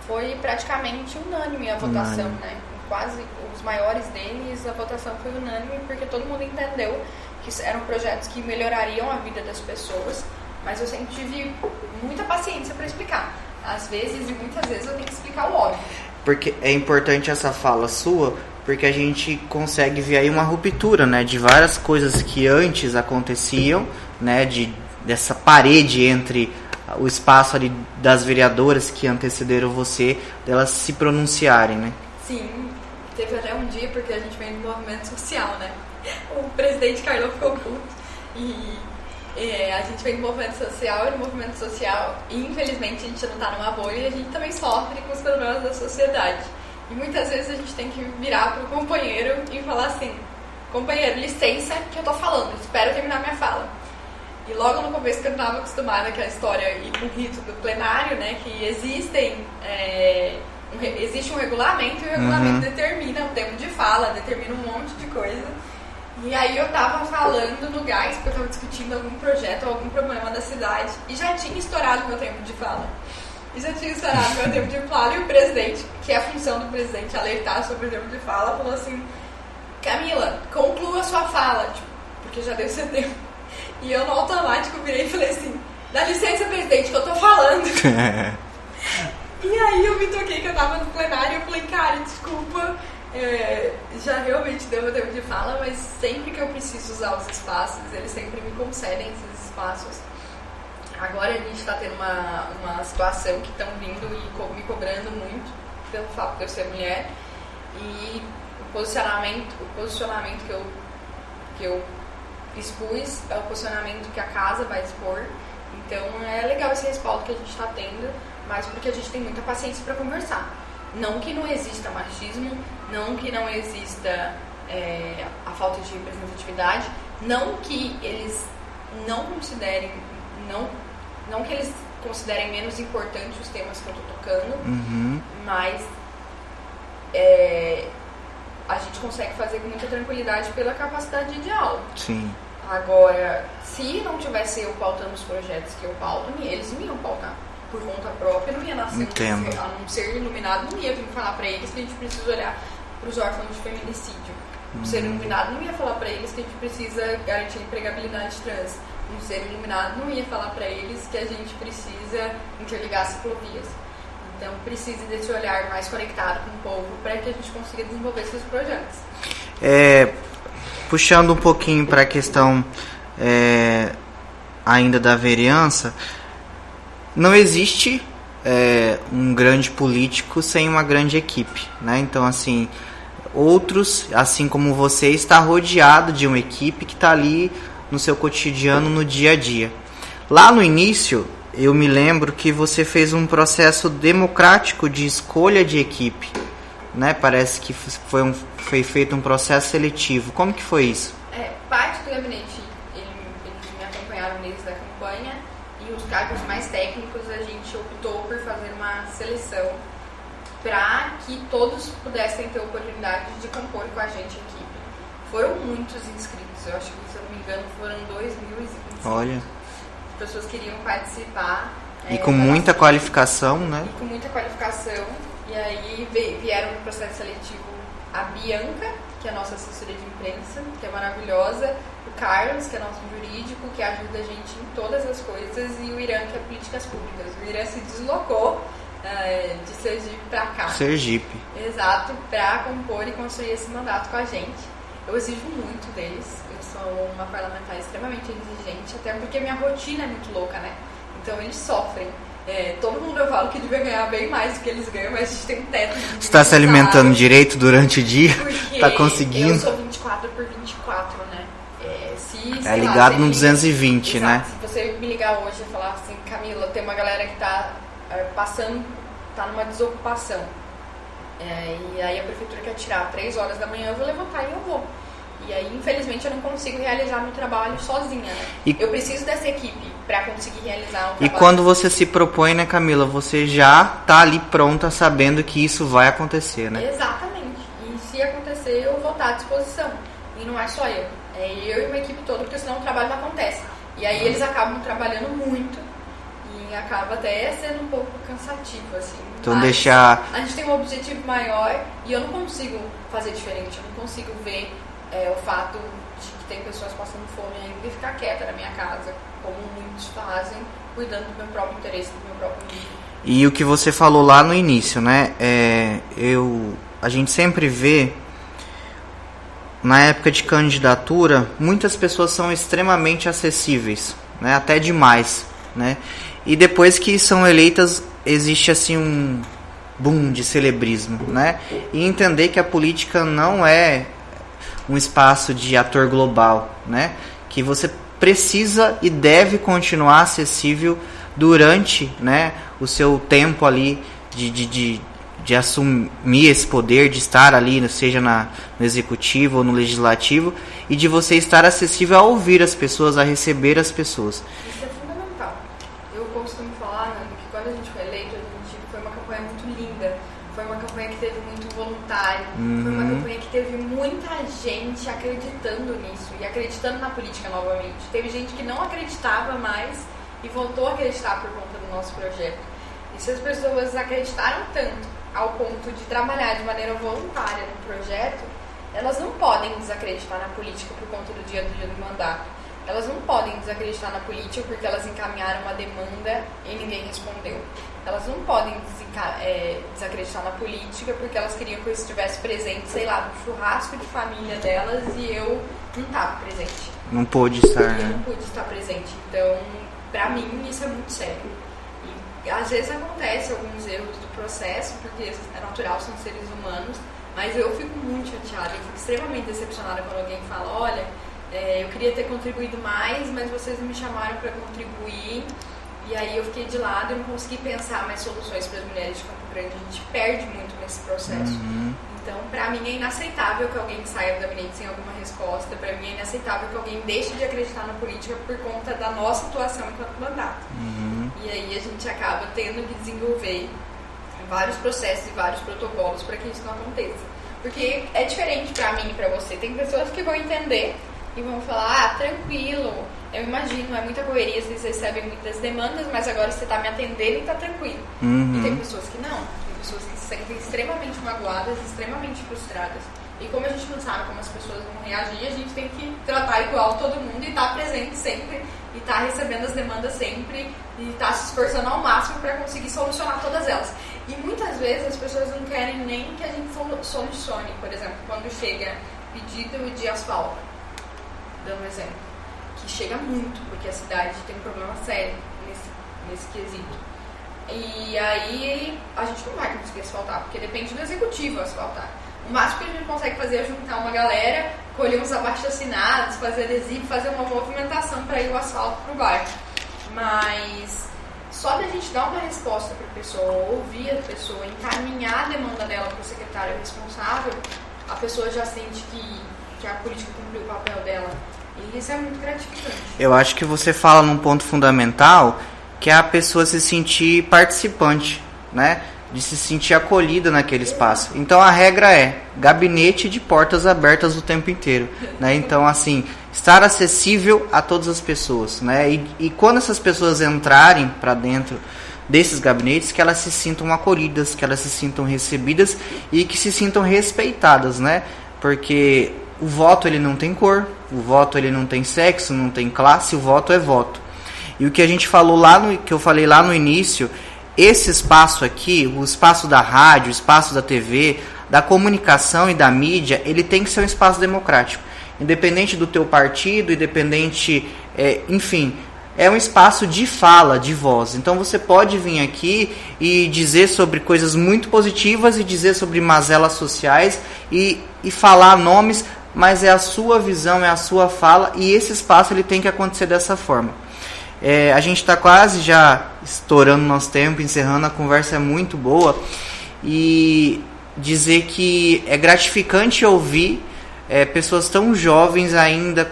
foi praticamente unânime a votação, né? Quase os maiores deles, a votação foi unânime, porque todo mundo entendeu que eram projetos que melhorariam a vida das pessoas, mas eu sempre tive muita paciência para explicar. Às vezes, e muitas vezes, eu tenho que explicar o óbvio. Porque é importante essa fala sua, porque a gente consegue ver aí uma ruptura, né, de várias coisas que antes aconteciam, né, dessa parede entre o espaço ali das vereadoras que antecederam você, delas se pronunciarem, né? Sim, teve até um dia, porque a gente vem do movimento social, né? O presidente Carlão ficou puto e a gente vem do movimento social, e no movimento social, infelizmente, a gente não tá numa bolha e a gente também sofre com os problemas da sociedade. E muitas vezes a gente tem que virar pro companheiro e falar assim: companheiro, licença que eu tô falando, espero terminar minha fala. E logo no começo que eu não estava acostumada com a história e com o rito do plenário, né, que existe um regulamento e o regulamento determina o tempo de fala, determina um monte de coisa. E aí eu tava falando no gás, porque eu tava discutindo algum projeto ou algum problema da cidade e já tinha estourado meu tempo de fala. E o presidente, que é a função do presidente alertar sobre o tempo de fala, falou assim: Camila, conclua a sua fala, tipo, porque já deu seu tempo. E eu no automático virei e falei assim: dá licença, presidente, que eu tô falando. E aí eu me toquei que eu tava no plenário e eu falei: cara, desculpa, já realmente deu meu tempo de fala, mas sempre que eu preciso usar os espaços, eles sempre me concedem esses espaços. Agora a gente tá tendo uma situação que estão vindo e me cobrando muito pelo fato de eu ser mulher, e o posicionamento que eu expus é o posicionamento que a casa vai expor. Então é legal esse respaldo que a gente está tendo, mas porque a gente tem muita paciência para conversar. Não que não exista machismo, não que não exista a falta de representatividade, não que eles não considerem, não que eles considerem menos importantes os temas que eu estou tocando, mas a gente consegue fazer com muita tranquilidade pela capacidade de diálogo. Sim. Agora, se não tivesse eu pautando os projetos que eu pauto, eles não iam pautar por conta própria, não ia nascer um ser iluminado, não ia vir falar pra eles que a gente precisa olhar pros órfãos de feminicídio. Um ser iluminado não ia falar pra eles que a gente precisa garantir a empregabilidade trans. Um ser iluminado não ia falar pra eles que a gente precisa interligar ciclovias. Então precisa desse olhar mais conectado com o povo para que a gente consiga desenvolver esses projetos. Puxando um pouquinho para a questão ainda da vereança, não existe um grande político sem uma grande equipe, né? Então, assim, outros, assim como você, está rodeado de uma equipe que está ali no seu cotidiano, no dia a dia. Lá no início, eu me lembro que você fez um processo democrático de escolha de equipe, né? Parece que foi feito um processo seletivo. Como que foi isso? Parte do gabinete, eles me acompanharam desde a campanha, e os cargos mais técnicos a gente optou por fazer uma seleção para que todos pudessem ter a oportunidade de compor com a gente a equipe. Foram muitos inscritos, eu acho que, se eu não me engano, foram 2.000 inscritos. Olha. As pessoas queriam participar. E com muita qualificação, né? E com muita qualificação. E aí vieram no processo seletivo a Bianca, que é a nossa assessoria de imprensa, que é maravilhosa, o Carlos, que é nosso jurídico, que ajuda a gente em todas as coisas, e o Irã, que é políticas públicas. O Irã se deslocou de Sergipe para cá. Sergipe. Exato, para compor e construir esse mandato com a gente. Eu exijo muito deles. Eu sou uma parlamentar extremamente exigente, até porque minha rotina é muito louca, né? Então eles sofrem. Todo mundo, eu falo que devia ganhar bem mais do que eles ganham, mas a gente tem um teto. Você está se alimentando direito durante o dia? Está conseguindo? Eu sou 24 por 24, né? Ligado no 220, exato, né? Se você me ligar hoje e falar assim: Camila, tem uma galera que está passando, está numa desocupação, e aí a prefeitura quer tirar 3 horas da manhã, eu vou levantar e eu vou. E aí, infelizmente, eu não consigo realizar meu trabalho sozinha, né? Eu preciso dessa equipe para conseguir realizar um trabalho. E quando você se propõe, né, Camila, você já tá ali pronta, sabendo que isso vai acontecer, né? Exatamente. E se acontecer, eu vou estar à disposição. E não é só eu. É eu e uma equipe toda, porque senão o trabalho não acontece. E aí eles acabam trabalhando muito e acaba até sendo um pouco cansativo, assim. Então Mas a gente tem um objetivo maior e eu não consigo fazer diferente. Eu não consigo ver o fato de que tem pessoas passando fome ainda e ficar quieta na minha casa, como muitos fazem, cuidando do meu próprio interesse, do meu próprio nível. E o que você falou lá no início, né? A gente sempre vê, na época de candidatura, muitas pessoas são extremamente acessíveis, né? Até demais, né? E depois que são eleitas, existe assim um boom de celebrismo, né? E entender que a política não é um espaço de ator global, né? Que você precisa e deve continuar acessível durante, né, o seu tempo ali de assumir esse poder, de estar ali, seja no executivo ou no legislativo, e de você estar acessível a ouvir as pessoas, a receber as pessoas. Isso é fundamental. Eu costumo falar, Nando, que quando a gente foi eleito, foi uma campanha muito linda, foi uma campanha que teve muito voluntário, foi uma campanha que teve muita gente acreditando nisso e acreditando na política novamente. Teve gente que não acreditava mais e voltou a acreditar por conta do nosso projeto. E se as pessoas acreditaram tanto ao ponto de trabalhar de maneira voluntária no projeto, elas não podem desacreditar na política por conta do dia do mandato. Elas não podem desacreditar na política porque elas encaminharam uma demanda e ninguém respondeu. Elas não podem desacreditar na política porque elas queriam que eu estivesse presente, sei lá, no churrasco de família delas e eu não estava presente. Não pôde estar, né? Eu não pude estar presente. Então, pra mim, isso é muito sério. E às vezes acontece alguns erros do processo, porque é natural, são seres humanos, mas eu fico muito chateada, eu fico extremamente decepcionada quando alguém fala, olha, eu queria ter contribuído mais, mas vocês não me chamaram para contribuir, e aí eu fiquei de lado e não consegui pensar mais soluções para as mulheres de Campo Grande. A gente perde muito nesse processo. Então, pra mim é inaceitável que alguém saia do gabinete sem alguma resposta, pra mim é inaceitável que alguém deixe de acreditar na política por conta da nossa atuação enquanto mandato. E aí a gente acaba tendo que desenvolver vários processos e vários protocolos para que isso não aconteça. Porque é diferente pra mim e pra você. Tem pessoas que vão entender e vão falar, tranquilo, eu imagino, é muita correria, vocês recebem muitas demandas, mas agora você tá me atendendo e tá tranquilo. E tem pessoas que não, tem pessoas que se sentem extremamente magoadas, extremamente frustradas. E como a gente não sabe como as pessoas vão reagir, a gente tem que tratar igual todo mundo e estar presente sempre, e estar recebendo as demandas sempre, e estar se esforçando ao máximo para conseguir solucionar todas elas. E muitas vezes as pessoas não querem nem que a gente solucione, por exemplo, quando chega pedido de asfalto, dando um exemplo, que chega muito, porque a cidade tem um problema sério nesse quesito. E aí a gente não vai conseguir asfaltar, porque depende do executivo asfaltar. O máximo que a gente consegue fazer é juntar uma galera, colher uns abaixo-assinados, fazer adesivo, fazer uma movimentação para ir o asfalto pro bairro. Mas só da gente dar uma resposta para a pessoa, ouvir a pessoa, encaminhar a demanda dela para o secretário responsável, a pessoa já sente que a política cumpriu o papel dela. E isso é muito gratificante. Eu acho que você fala num ponto fundamental, que é a pessoa se sentir participante, né? De se sentir acolhida naquele espaço. Então a regra é gabinete de portas abertas o tempo inteiro, né? Então assim, estar acessível a todas as pessoas, né? E quando essas pessoas entrarem para dentro desses gabinetes, que elas se sintam acolhidas, que elas se sintam recebidas e que se sintam respeitadas, né? Porque o voto ele não tem cor, o voto ele não tem sexo, não tem classe, o voto é voto. E o que a gente falou que eu falei lá no início, esse espaço aqui, o espaço da rádio, o espaço da TV, da comunicação e da mídia, ele tem que ser um espaço democrático. Independente do teu partido, independente, enfim, é um espaço de fala, de voz. Então você pode vir aqui e dizer sobre coisas muito positivas e dizer sobre mazelas sociais e falar nomes, mas é a sua visão, é a sua fala e esse espaço ele tem que acontecer dessa forma. A gente está quase já estourando nosso tempo, encerrando, a conversa é muito boa e dizer que é gratificante ouvir pessoas tão jovens ainda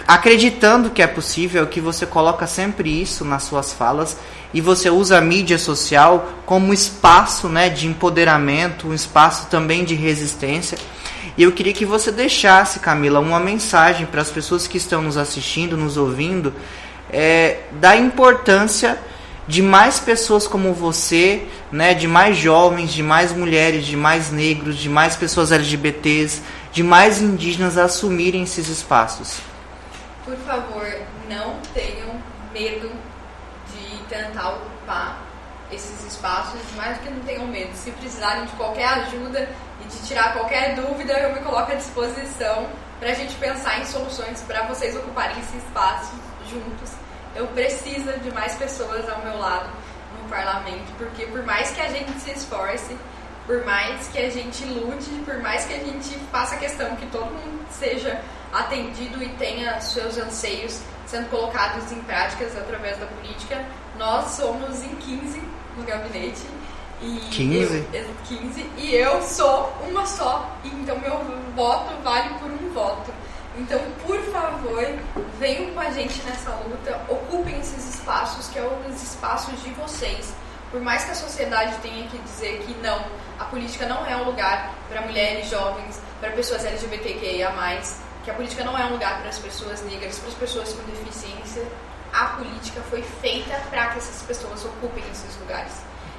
acreditando que é possível, que você coloca sempre isso nas suas falas e você usa a mídia social como espaço, né, de empoderamento, um espaço também de resistência. E eu queria que você deixasse, Camila, uma mensagem para as pessoas que estão nos assistindo, nos ouvindo, da importância de mais pessoas como você, né, de mais jovens, de mais mulheres, de mais negros, de mais pessoas LGBTs, de mais indígenas assumirem esses espaços. Por favor, não tenham medo de tentar ocupar esses espaços, mais do que não tenham medo. Se precisarem de qualquer ajuda e de tirar qualquer dúvida, eu me coloco à disposição para a gente pensar em soluções para vocês ocuparem esse espaço juntos. Eu preciso de mais pessoas ao meu lado no parlamento, porque por mais que a gente se esforce, por mais que a gente lute, por mais que a gente faça questão que todo mundo seja atendido e tenha seus anseios sendo colocados em práticas através da política, nós somos em 15 no gabinete. E 15? 15, e eu sou uma só, então meu voto vale por um voto. Então, por favor, venham com a gente nessa luta, ocupem esses espaços, que são os espaços de vocês. Por mais que a sociedade tenha que dizer que não, a política não é um lugar para mulheres jovens, para pessoas LGBTQIA+, que a política não é um lugar para as pessoas negras, para as pessoas com deficiência, a política foi feita para que essas pessoas ocupem esses lugares.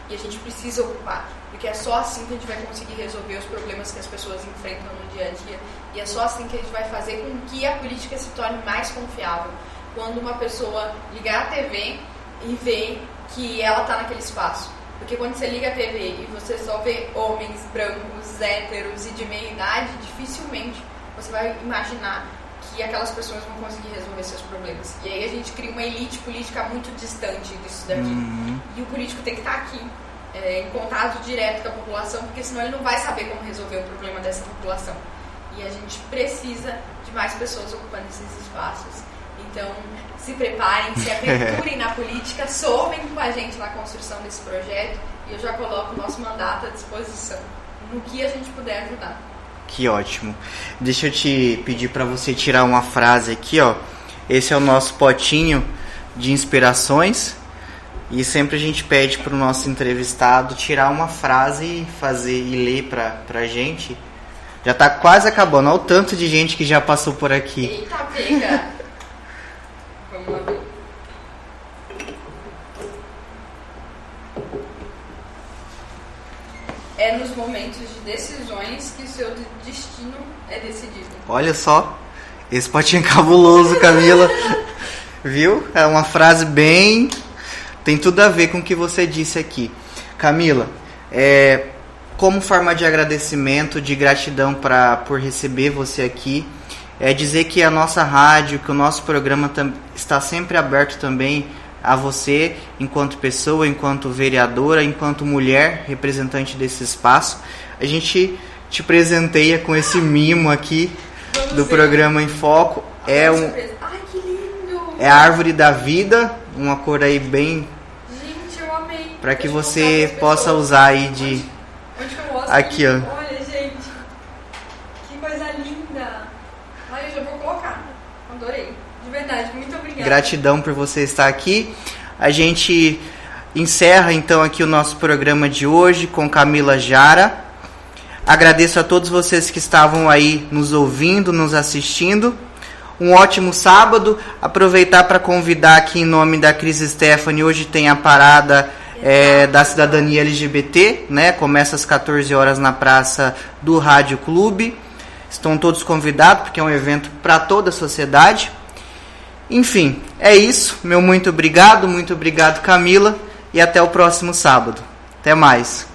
E a gente precisa ocupar, porque é só assim que a gente vai conseguir resolver os problemas que as pessoas enfrentam no dia a dia. E é só assim que a gente vai fazer com que a política se torne mais confiável. Quando uma pessoa ligar a TV e ver que ela está naquele espaço. Porque quando você liga a TV e você só vê homens brancos, héteros e de meia idade, dificilmente você vai imaginar que aquelas pessoas vão conseguir resolver seus problemas. E aí a gente cria uma elite política muito distante disso daqui. E o político tem que estar aqui, em contato direto com a população, porque senão ele não vai saber como resolver o problema dessa população. E a gente precisa de mais pessoas ocupando esses espaços. Então, se preparem, se aventurem na política, somem com a gente na construção desse projeto, e eu já coloco o nosso mandato à disposição, no que a gente puder ajudar. Que ótimo. Deixa eu te pedir para você tirar uma frase aqui, ó. Esse é o nosso potinho de inspirações. E sempre a gente pede para o nosso entrevistado tirar uma frase e ler pra gente. Já tá quase acabando. Olha o tanto de gente que já passou por aqui. Eita, pega! Vamos lá ver. É nos momentos de decisões que o seu destino é decidido. Olha só, esse potinho cabuloso, Camila. Viu? É uma frase bem... Tem tudo a ver com o que você disse aqui. Camila, como forma de agradecimento, de gratidão por receber você aqui, dizer que a nossa rádio, que o nosso programa está sempre aberto também a você, enquanto pessoa, enquanto vereadora, enquanto mulher, representante desse espaço. A gente te presenteia com esse mimo aqui do programa Em Foco. Ai, que lindo! É a árvore da vida, uma cor aí bem... Gente, eu amei! Para que você possa usar aí de... Onde que eu mostro? Aqui, ó. Olha, gente, que coisa linda! Ai, eu já vou colocar. Adorei. De verdade, muito obrigada. Gratidão por você estar aqui. A gente encerra então aqui o nosso programa de hoje com Camila Jara. Agradeço a todos vocês que estavam aí nos ouvindo, nos assistindo. Um ótimo sábado. Aproveitar para convidar aqui em nome da Cris Stephanie. Hoje tem a parada da cidadania LGBT, né? Começa às 14 horas na praça do Rádio Clube. Estão todos convidados porque é um evento para toda a sociedade. Enfim, é isso. Meu muito obrigado, Camila. E até o próximo sábado. Até mais.